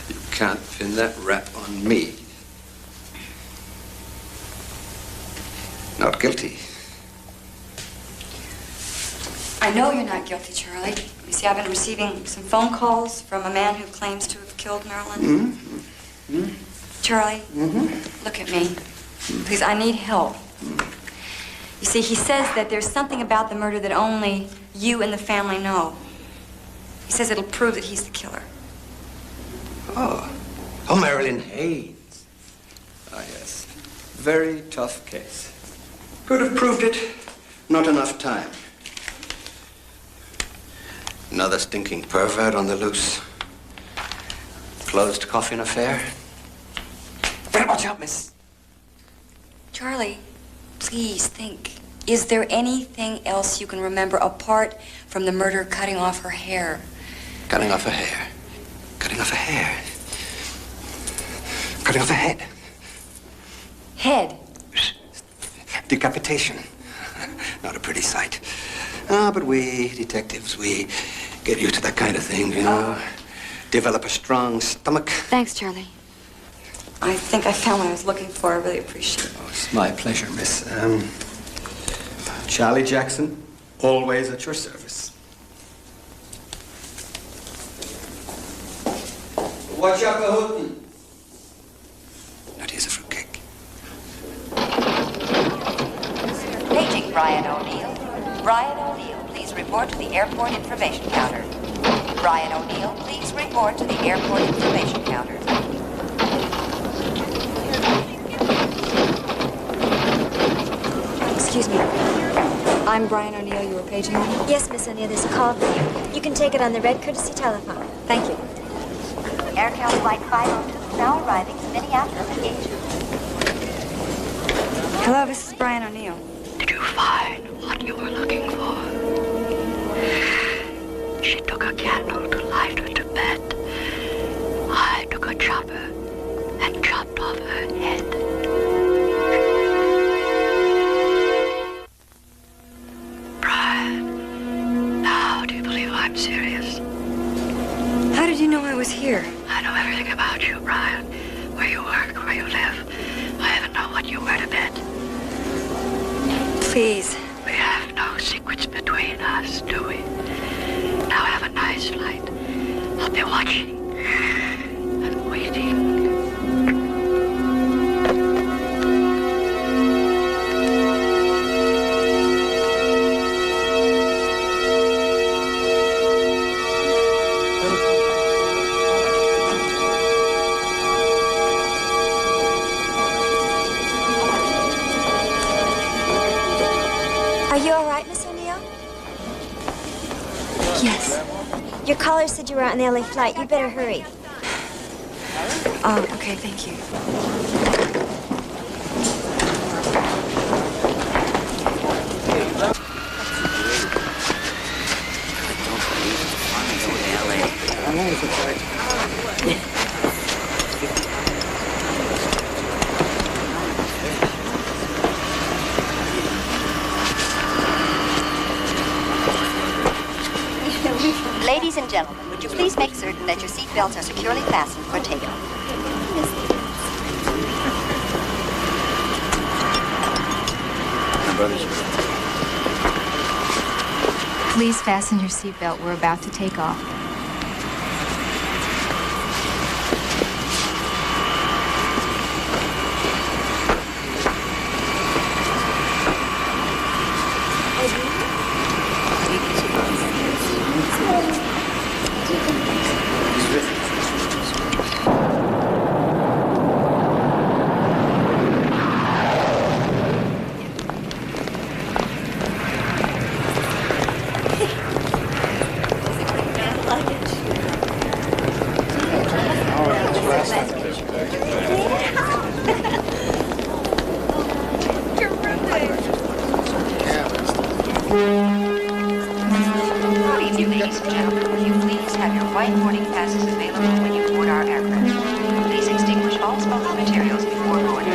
You can't pin that rap on me. Not guilty. I know you're not guilty, Charlie. You see, I've been receiving some phone calls from a man who claims to have killed Marilyn. Charlie, look at me. Please, I need help. You see, he says that there's something about the murder that only you and the family know. He says it'll prove that he's the killer. Oh, Marilyn Haynes. Ah, yes. Very tough case. Could have proved it. Not enough time. Another stinking pervert on the loose. Closed coffin affair. Better watch out, miss. Charlie, please think. Is there anything else you can remember apart from the murder cutting off her hair? Cutting off her hair. Cutting off her hair. Cutting off her head. Head? Decapitation. Not a pretty sight. Ah, but we, detectives, we get used to that kind of thing, you know. Develop a strong stomach. Thanks, Charlie. I think I found what I was looking for. I really appreciate it. Oh, it's my pleasure, miss. Charlie Jackson, always at your service. Watch out for Hooten. Nutty as a fruitcake. Paging Brian O'Neill. Brian O'Neill, please report to the airport information counter. Brian O'Neill, please report to the airport information counter. Excuse me. I'm Brian O'Neill. You were paging me? Yes, Miss O'Neill, there's a call for you. You can take it on the red courtesy telephone. Thank you. AirCal Flight 502 now arriving in Minneapolis at gate 2. Hello, this is Brian O'Neill. Did you find what you were looking for? She took a candle to light her to bed. I took a chopper and chopped off her head. Brian, now do you believe I'm serious? How did you know I was here? I know everything about you, Brian. Where you work, where you live. I even know what you wear to bed. Please. We have no secrets between us, do we? Now have a nice flight. I'll be watching and waiting. Are you all right, Miss O'Neill? Yes. Your caller said you were on the LA flight. You better hurry. Oh, okay, thank you. Ladies and gentlemen, would you please make certain that your seatbelts are securely fastened for takeoff? Please fasten your seatbelt. We're about to take off. Good evening, ladies and gentlemen. Will you please have your white boarding passes available when you board our aircraft? Please extinguish all smoking materials before boarding.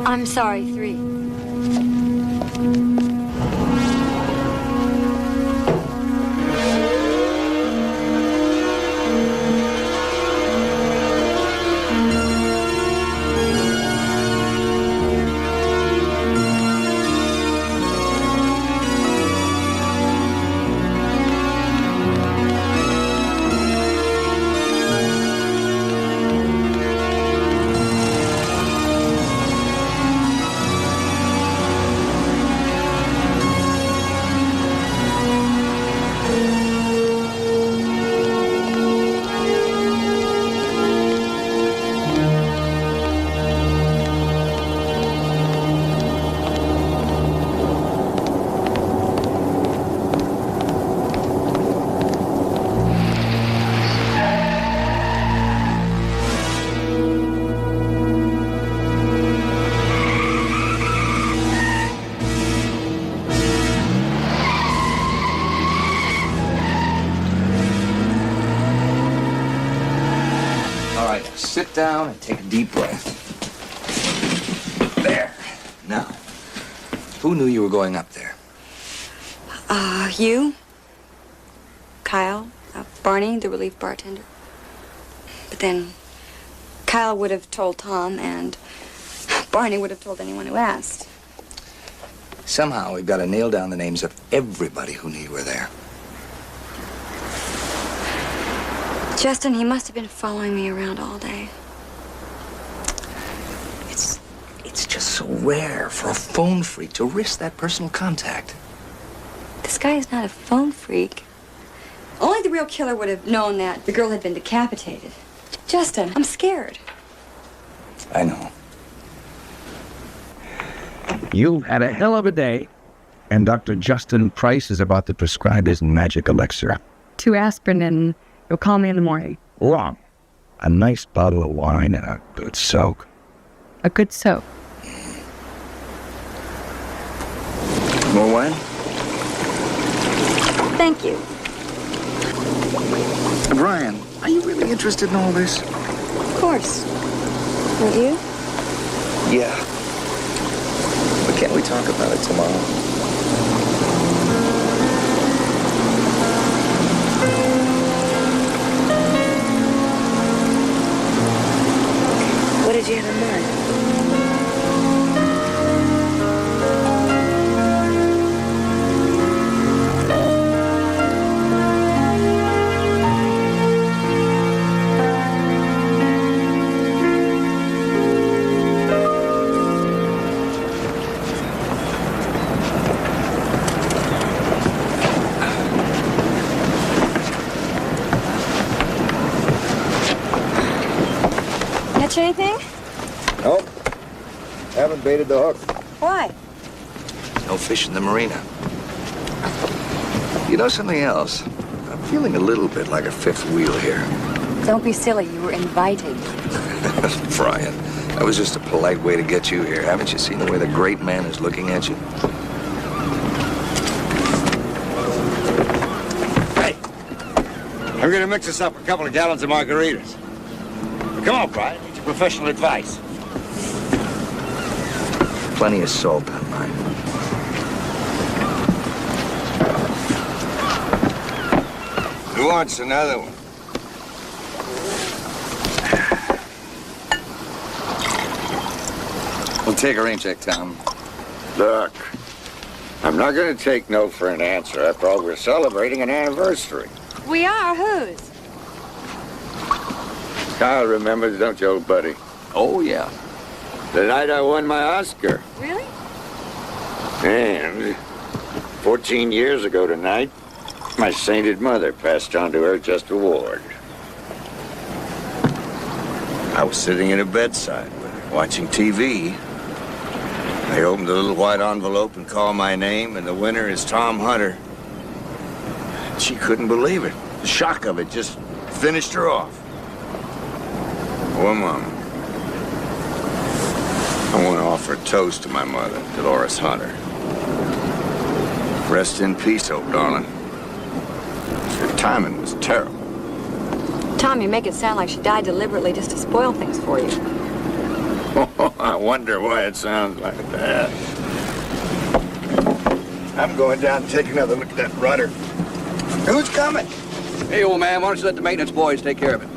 I'm sorry, 3. down and take a deep breath. There. Now, who knew you were going up there? You, Kyle, Barney, the relief bartender. But then Kyle would have told Tom, and Barney would have told anyone who asked. Somehow we've got to nail down the names of everybody who knew you were there. Justin, he must have been following me around all day. It's just so rare for a phone freak to risk that personal contact. This guy is not a phone freak. Only the real killer would have known that the girl had been decapitated. Justin, I'm scared. I know. You've had a hell of a day, and Dr. Justin Price is about to prescribe his magic elixir. 2 aspirin and you'll call me in the morning. Wrong. A nice bottle of wine and a good soak. A good soak. More wine? Thank you. Brian, are you really interested in all this? Of course. Aren't you? Yeah. But can't we talk about it tomorrow? What did you have in mind? Catch anything? Nope. Haven't baited the hook. Why? No fish in the marina. You know something else? I'm feeling a little bit like a fifth wheel here. Don't be silly. You were invited. Brian, that was just a polite way to get you here. Haven't you seen the way the great man is looking at you? Hey, I'm gonna mix us up a couple of gallons of margaritas. Come on, Brian. Need your professional advice. Plenty of salt on mine. Who wants another one? We'll take a rain check, Tom. Look, I'm not gonna take no for an answer. After all, we're celebrating an anniversary. We are? Whose? Kyle remembers, don't you, old buddy? Oh, yeah. The night I won my Oscar. Really? And 14 years ago tonight, my sainted mother passed on to her just award. I was sitting at her bedside with her, watching TV. I opened the little white envelope and called my name, and the winner is Tom Hunter. She couldn't believe it. The shock of it just finished her off. Poor Mom. I want to offer a toast to my mother, Dolores Hunter. Rest in peace, old darling. Your timing was terrible. Tom, you make it sound like she died deliberately just to spoil things for you. I wonder why it sounds like that. I'm going down to take another look at that rudder. Who's coming? Hey, old man, why don't you let the maintenance boys take care of it?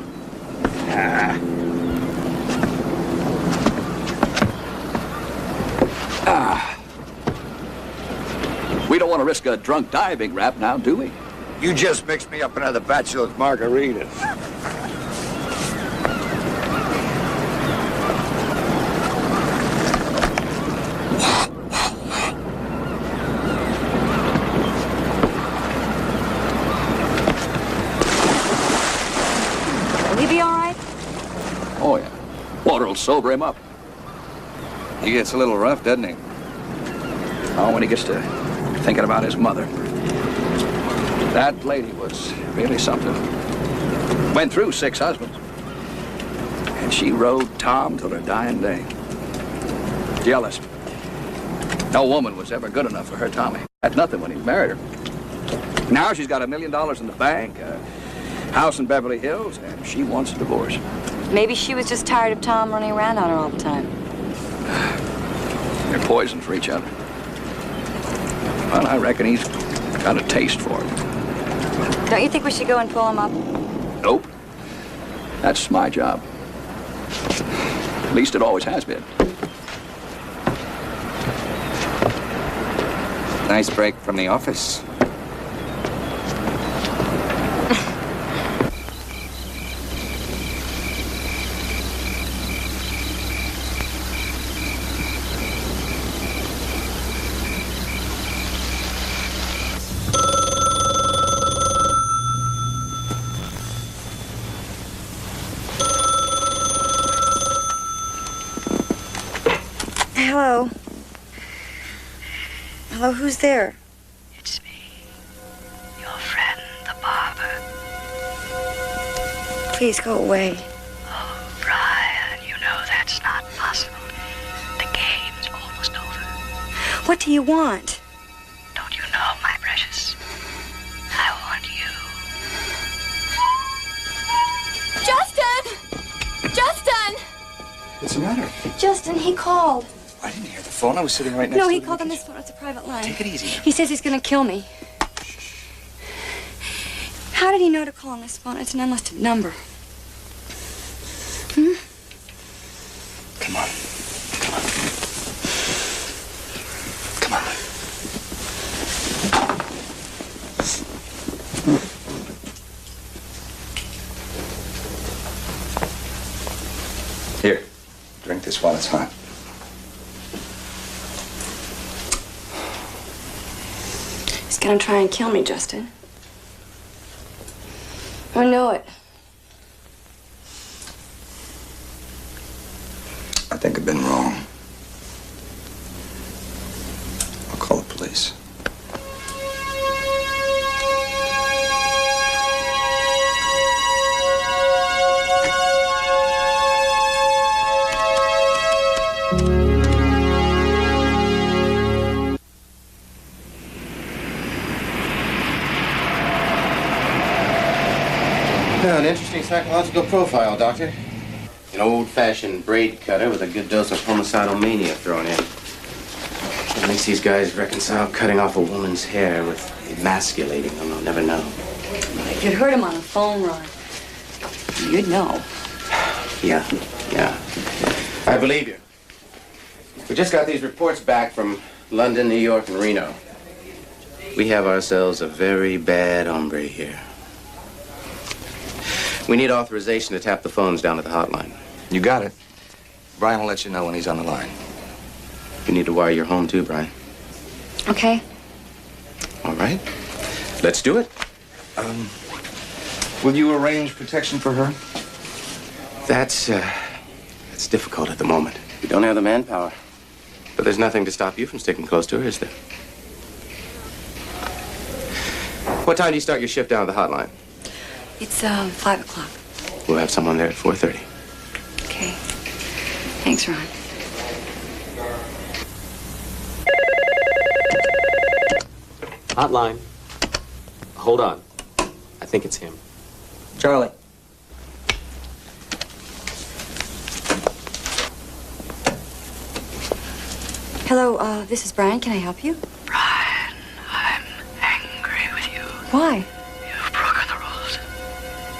We don't want to risk a drunk diving rap now, do we? You just mixed me up another batch of those margaritas. Will he be all right? Oh, yeah. Water will sober him up. He gets a little rough, doesn't he? Oh, when he gets to thinking about his mother. That lady was really something. Went through 6 husbands. And she rode Tom till her dying day. Jealous. No woman was ever good enough for her Tommy. Had nothing when he married her. Now she's got $1 million in the bank, a house in Beverly Hills, and she wants a divorce. Maybe she was just tired of Tom running around on her all the time. They're poison for each other. Well, I reckon he's got a taste for it. Don't you think we should go and pull him up? Nope. That's my job. At least it always has been. Nice break from the office. Hello. Hello, who's there? It's me, your friend, the barber. Please go away. Oh, Brian, you know that's not possible. The game's almost over. What do you want? Don't you know, my precious? I want you. Justin! Justin! What's the matter? Justin, he called. I didn't hear the phone. I was sitting right next No, to he the called on this phone. It's a private line. Take it easy. He says he's gonna kill me. How did he know to call on this phone? It's an unlisted number. Hmm? Come on. Come on. Here, drink this while it's hot. He's gonna try and kill me, Justin. I know it. I think I've been wrong. I'll call the police. Yeah, an interesting psychological profile, Doctor. An old-fashioned braid cutter with a good dose of homicidal mania thrown in. What makes these guys reconcile cutting off a woman's hair with emasculating them, I'll never know. If you'd heard him on the phone, Ron, you'd know. Yeah. I believe you. We just got these reports back from London, New York, and Reno. We have ourselves a very bad hombre here. We need authorization to tap the phones down at the hotline. You got it. Brian will let you know when he's on the line. You need to wire your home too, Brian. Okay. All right. Let's do it. Will you arrange protection for her? That's difficult at the moment. We don't have the manpower. But there's nothing to stop you from sticking close to her, is there? What time do you start your shift down at the hotline? It's 5 o'clock. We'll have someone there at 4:30. Okay. Thanks, Ron. Hotline. Hold on. I think it's him. Charlie. Hello, this is Brian. Can I help you? Brian, I'm angry with you. Why? You've broken the rules.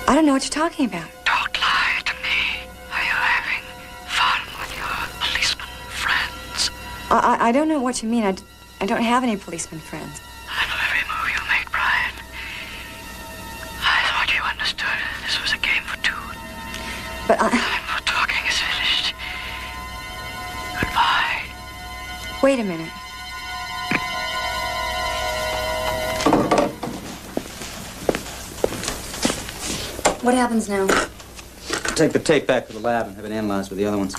I don't know what you're talking about. Don't lie to me. Are you having fun with your policeman friends? I don't know what you mean. I don't have any policeman friends. I know every move you make, Brian. I thought you understood this was a game for two. But Time for talking is finished. Goodbye. Wait a minute. What happens now? Take the tape back to the lab and have it analyzed with the other ones.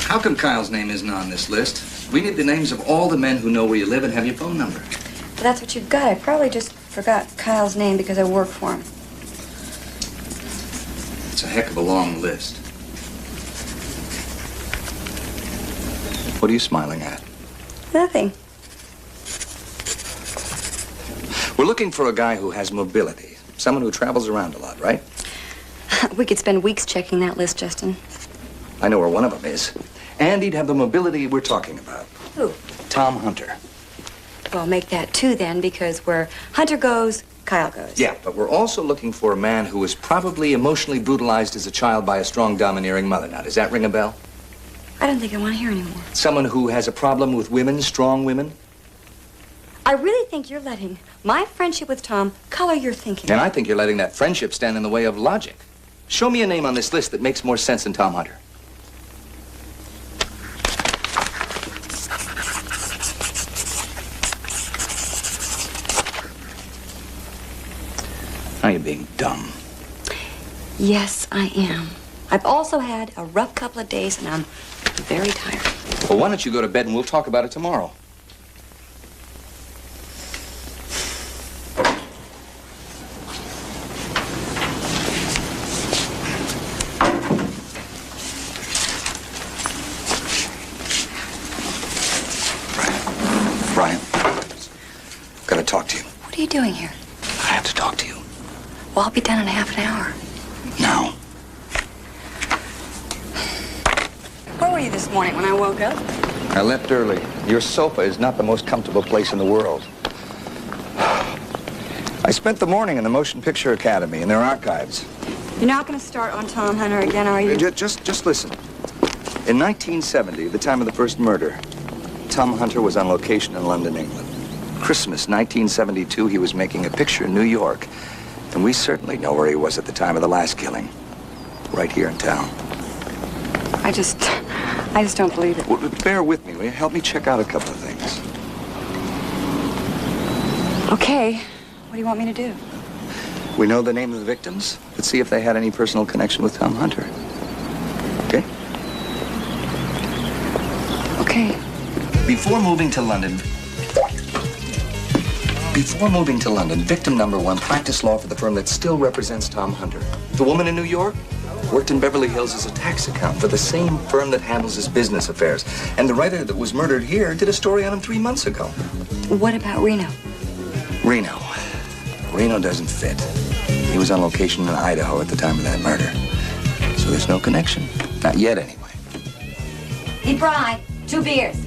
How come Kyle's name isn't on this list? We need the names of all the men who know where you live and have your phone number. Well, that's what you've got. I probably just forgot Kyle's name because I work for him. It's a heck of a long list. What are you smiling at? Nothing. We're looking for a guy who has mobility. Someone who travels around a lot, right? We could spend weeks checking that list, Justin. I know where one of them is. And he'd have the mobility we're talking about. Who? Tom Hunter. Well, make that 2 then, because where Hunter goes, Kyle goes. Yeah, but we're also looking for a man who was probably emotionally brutalized as a child by a strong, domineering mother. Now, does that ring a bell? I don't think I want to hear anymore. Someone who has a problem with women, strong women? I really think you're letting my friendship with Tom color your thinking. And I think you're letting that friendship stand in the way of logic. Show me a name on this list that makes more sense than Tom Hunter. Now you're being dumb. Yes, I am. I've also had a rough couple of days, and I'm very tired. Well, why don't you go to bed and we'll talk about it tomorrow? Brian, gotta talk to you. What are you doing here? I have to talk to you. Well, I'll be done in half an hour. Now. Where were you this morning when I woke up? I left early. Your sofa is not the most comfortable place in the world. I spent the morning in the Motion Picture Academy in their archives. You're not going to start on Tom Hunter again, are you? Just listen. In 1970, the time of the first murder, Tom Hunter was on location in London, England. Christmas 1972, he was making a picture in New York. And we certainly know where he was at the time of the last killing. Right here in town. I just don't believe it. Well, bear with me, will you? Help me check out a couple of things. Okay. What do you want me to do? We know the name of the victims. Let's see if they had any personal connection with Tom Hunter. Okay? Okay. Before moving to London, victim number 1 practiced law for the firm that still represents Tom Hunter. The woman in New York worked in Beverly Hills as a tax accountant for the same firm that handles his business affairs. And the writer that was murdered here did a story on him 3 months ago. What about Reno? Reno doesn't fit. He was on location in Idaho at the time of that murder. So there's no connection. Not yet, anyway. Hey, Bri, 2 beers.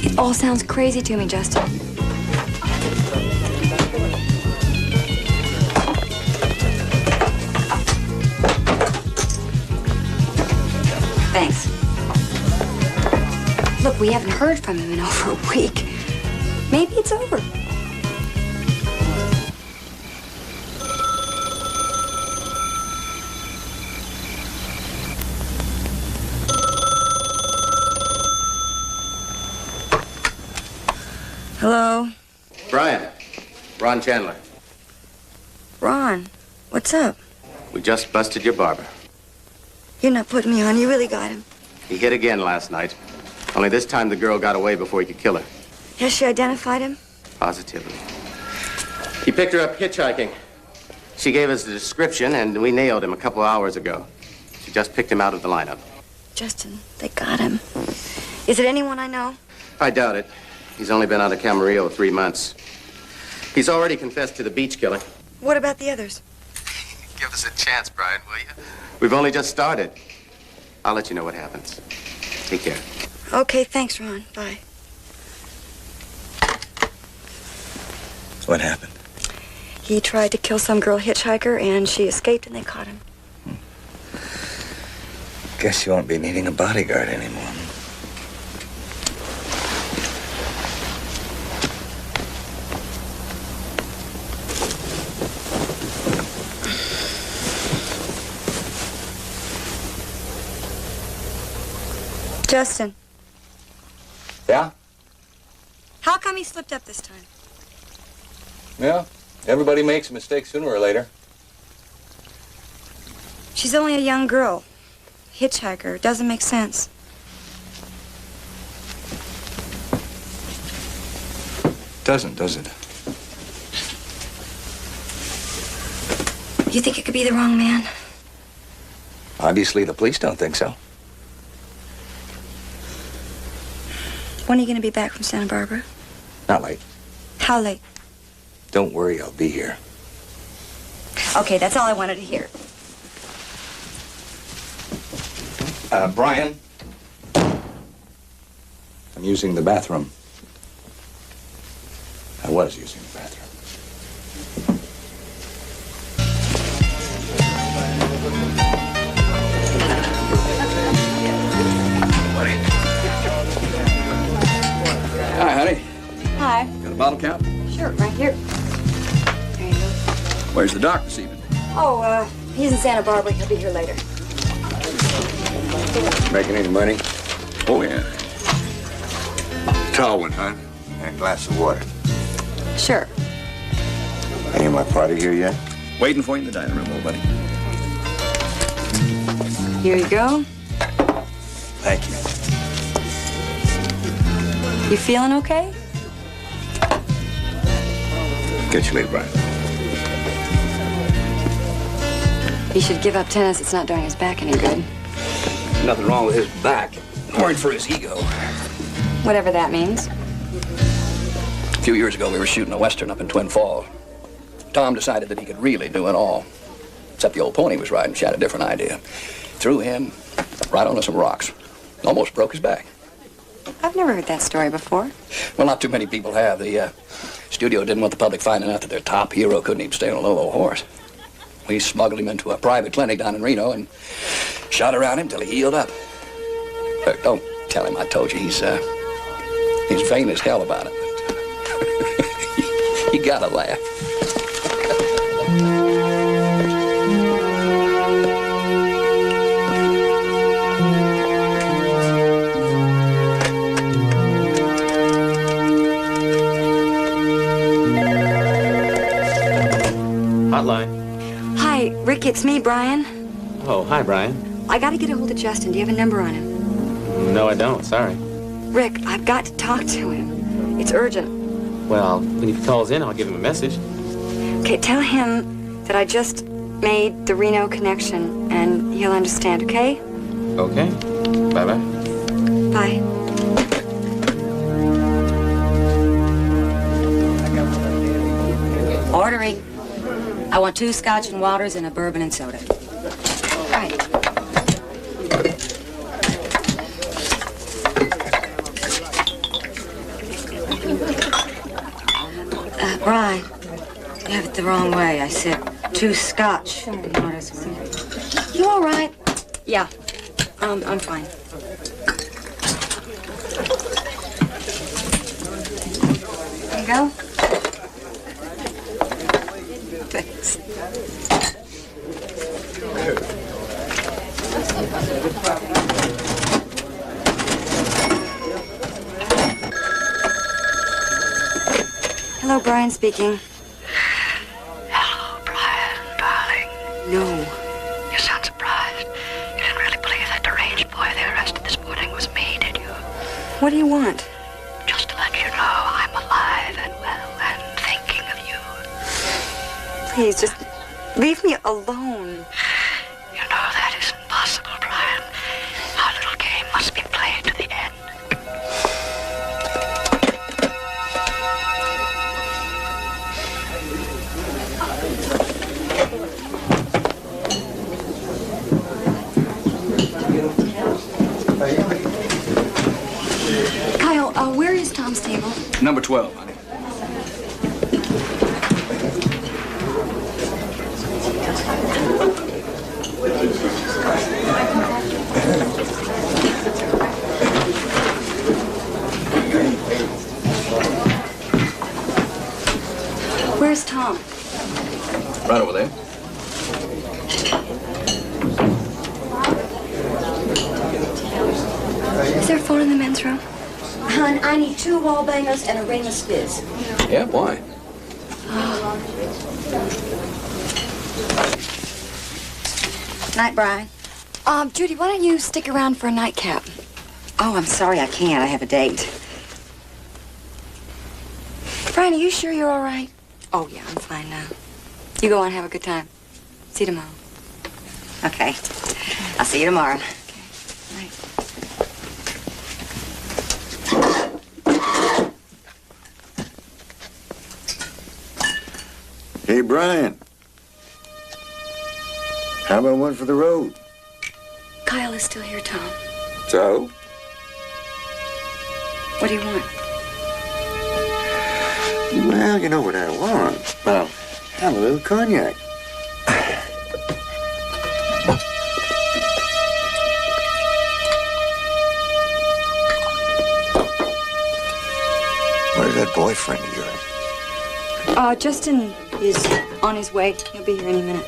It all sounds crazy to me, Justin. Thanks. Look, we haven't heard from him in over a week. Maybe it's over. Hello? Brian, Ron Chandler. Ron, what's up? We just busted your barber. You're not putting me on. You really got him. He hit again last night. Only this time the girl got away before he could kill her. Has she identified him? Positively. He picked her up hitchhiking. She gave us the description, and we nailed him a couple hours ago. She just picked him out of the lineup. Justin, they got him. Is it anyone I know? I doubt it. He's only been out of Camarillo 3 months. He's already confessed to the beach killing. What about the others? Give us a chance, Brian, will you? We've only just started. I'll let you know what happens. Take care. Okay, thanks, Ron. Bye. What happened? He tried to kill some girl hitchhiker, and she escaped, and they caught him. Guess you won't be needing a bodyguard anymore. Justin. Yeah? How come he slipped up this time? Yeah. Everybody makes a mistake sooner or later. She's only a young girl. Hitchhiker. It doesn't make sense. Doesn't, does it? You think it could be the wrong man? Obviously, the police don't think so. When are you going to be back from Santa Barbara? Not late. How late? Don't worry, I'll be here. Okay, that's all I wanted to hear. Brian? I'm using the bathroom. I was using the bathroom. Hi, honey. Hi. Got a bottle cap? Sure, right here. There you go. Where's the doc this evening? Oh, he's in Santa Barbara. He'll be here later. Making any money? Oh, yeah. Tall one, huh? And a glass of water. Sure. Any of my party here yet? Waiting for you in the dining room, old buddy. Here you go. Thank you. You feeling okay? Catch you later, Brian. He should give up tennis. It's not doing his back any good. Nothing wrong with his back. Worried for his ego. Whatever that means. A few years ago, we were shooting a Western up in Twin Falls. Tom decided that he could really do it all. Except the old pony he was riding. She had a different idea. Threw him right onto some rocks. Almost broke his back. I've never heard that story before. Well, not too many people have. The studio didn't want the public finding out that their top hero couldn't even stay on a little old horse. We smuggled him into a private clinic down in Reno and shot around him till he healed up. But don't tell him I told you. He's vain as hell about it. You gotta laugh. Hotline. Hi, Rick, it's me, Brian. Oh, hi, Brian. I gotta get a hold of Justin. Do you have a number on him? No, I don't. Sorry. Rick, I've got to talk to him. It's urgent. Well, when he calls in, I'll give him a message. Okay, tell him that I just made the Reno connection, and he'll understand, okay? Okay. Bye-bye. Bye. Ordering. I want 2 scotch and waters and a bourbon and soda. Right. Brian, you have it the wrong way. I said 2 scotch and waters. You all right? Yeah, I'm fine. There you go. Thanks. Hello, Brian speaking. Hello, Brian, darling. No. You sound surprised. You didn't really believe that deranged boy they arrested this morning was me, did you? What do you want? Just to let you know I'm alive and well and thinking of you. Please, just leave me alone. You know that isn't possible, Brian. Our little game must be played to the end. Kyle, where is Tom's table? Number 12, honey. Where's Tom? Right over there. Is there a phone in the men's room? Hon, I need 2 wall bangers and a ring of fizz. Yeah, why? Night, Brian. Judy, why don't you stick around for a nightcap? Oh, I'm sorry I can't. I have a date. Brian, are you sure you're all right? Oh, yeah, I'm fine now. You go on, have a good time. See you tomorrow. Okay. I'll see you tomorrow. Brian. How about one for the road? Kyle is still here, Tom. So? What do you want? Well, you know what I want. Well, have a little cognac. Where's that boyfriend of yours? Justin is on his way. He'll be here any minute.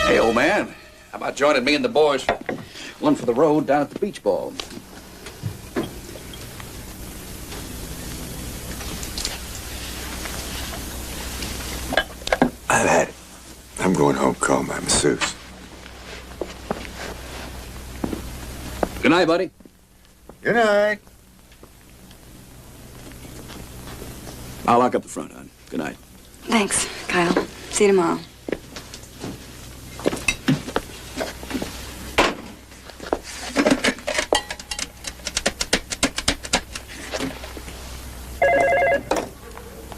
Hey, old man, how about joining me and the boys? One for the road down at the beach ball. I've had it. I'm going home, call my masseuse. Good night, buddy. Good night. I'll lock up the front, hon. Good night. Thanks, Kyle. See you tomorrow.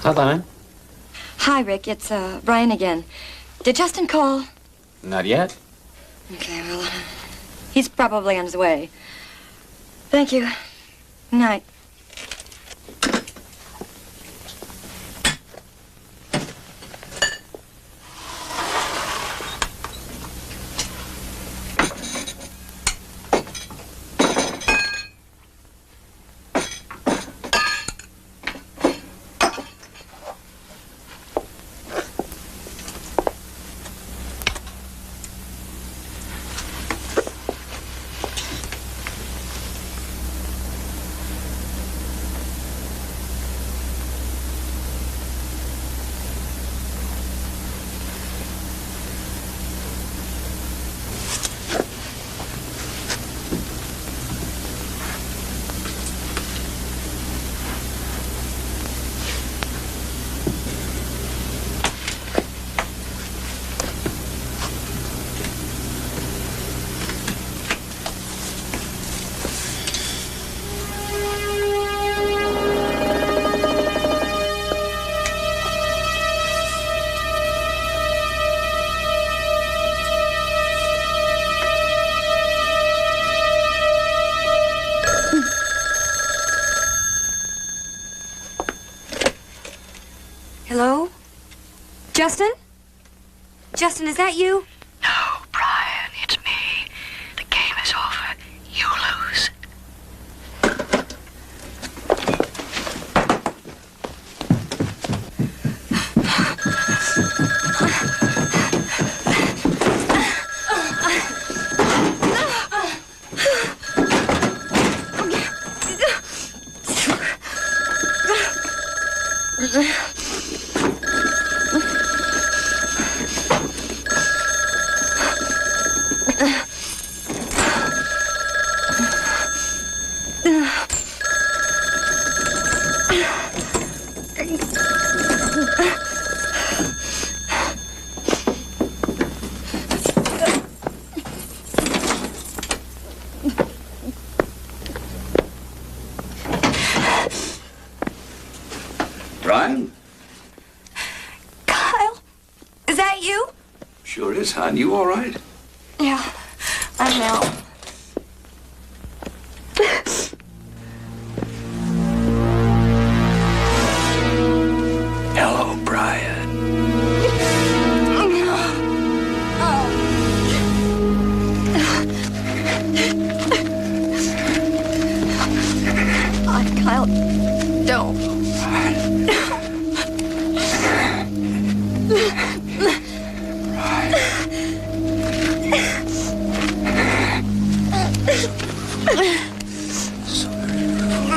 Hotline? Hi, Rick. It's Brian again. Did Justin call? Not yet. Okay, well, he's probably on his way. Thank you. Good night. Hello? Justin? Justin, is that you? No, Brian, it's me. The game is over. You lose. Brian? Kyle? Is that you? Sure is, hon. You all right? Yeah, I'm out. Hello, Brian. Kyle, don't.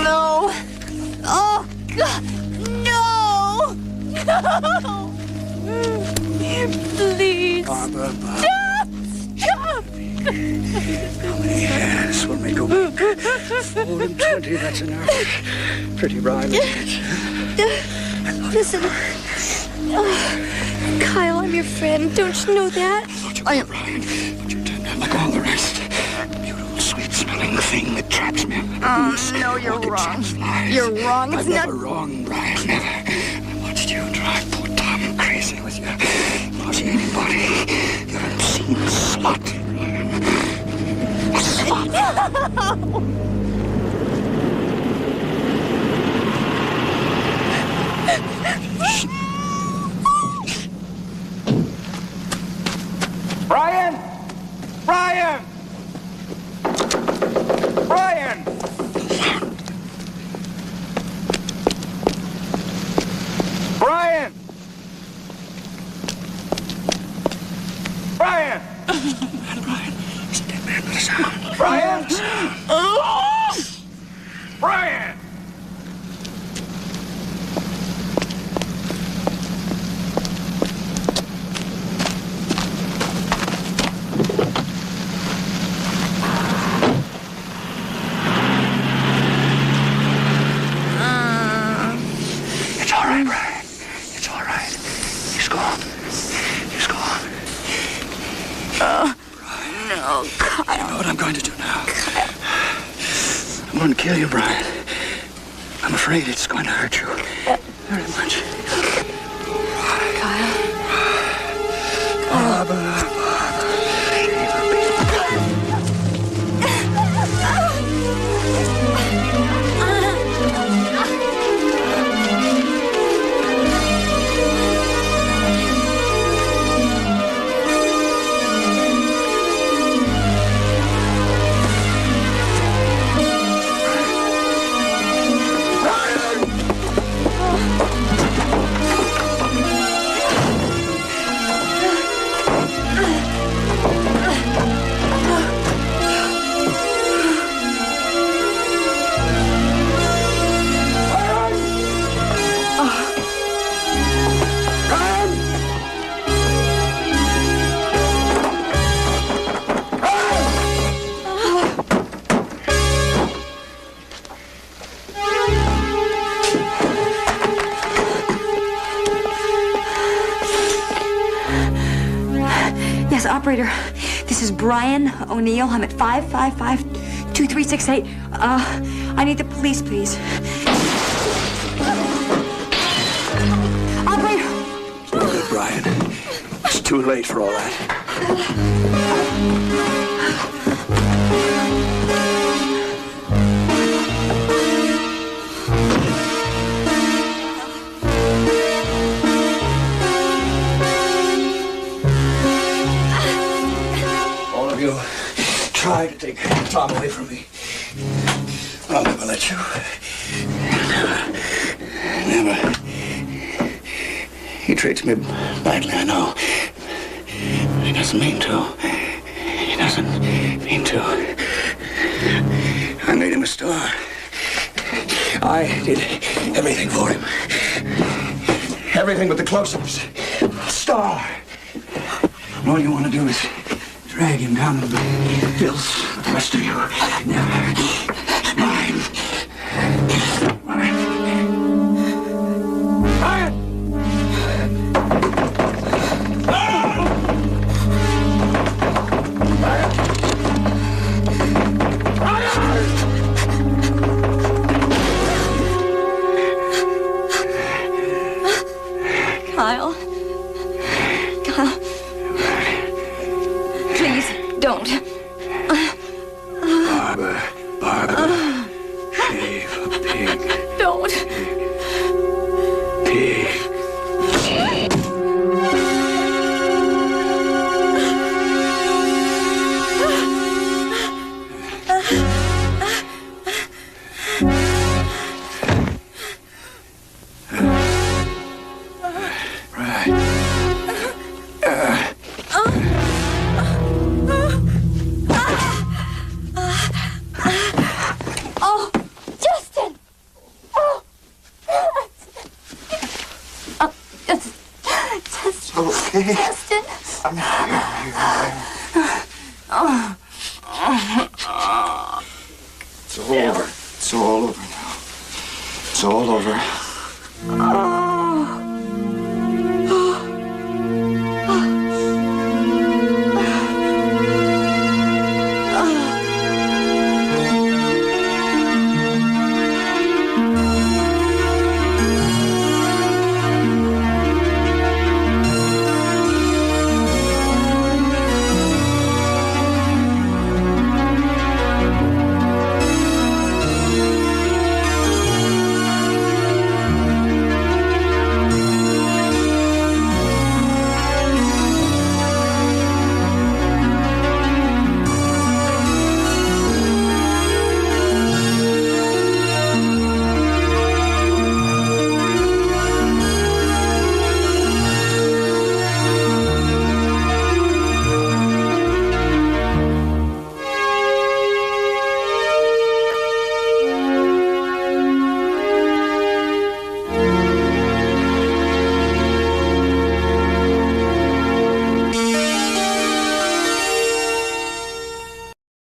No. Oh, God. No. No. Please. Barbara. Stop. Yes, we'll make a week. 4 and 20, that's enough. Pretty rhyme, isn't it? Listen. Kyle, I'm your friend. Don't you know that? Don't you, Brian? Don't you turn down like all the rest? Beautiful, sweet-smelling thing that traps me. No, you're wrong. You're wrong. It's I'm not... never wrong, Brian. Never. I watched you drive poor Tom crazy with your nauseating body. You're an obscene slut, Brian. A slut. Brian! Brian! Brian! Brian! Brian! Brian, he's a dead man with a sound. Brian! Brian! It's all right, Brian. It's all right. He's gone. He's gone. Brian. No, Kyle. You know what I'm going to do now? I'm going to kill you, Brian. I'm afraid it's going to hurt you very much. Kyle. Barbara. Yes, operator. This is Brian O'Neill. I'm at 555-2368. I need the police, please. Operator! It's no good, Brian. It's too late for all that. You try to take Tom away from me. I'll never let you. Never. He treats me badly, I know. But he doesn't mean to. He doesn't mean to. I made him a star. I did everything for him. Everything but the close-ups. Star. And all you want to do is drag him down to the hills with the rest of you. Never. It's mine. Mine. Brian! Kyle. Kyle. Please, don't. Barbara, shave a pig. Don't. Pig. Oh, Justin! Oh, Justin. Okay. Justin. I'm here. It's all over. It's all over now. It's all over.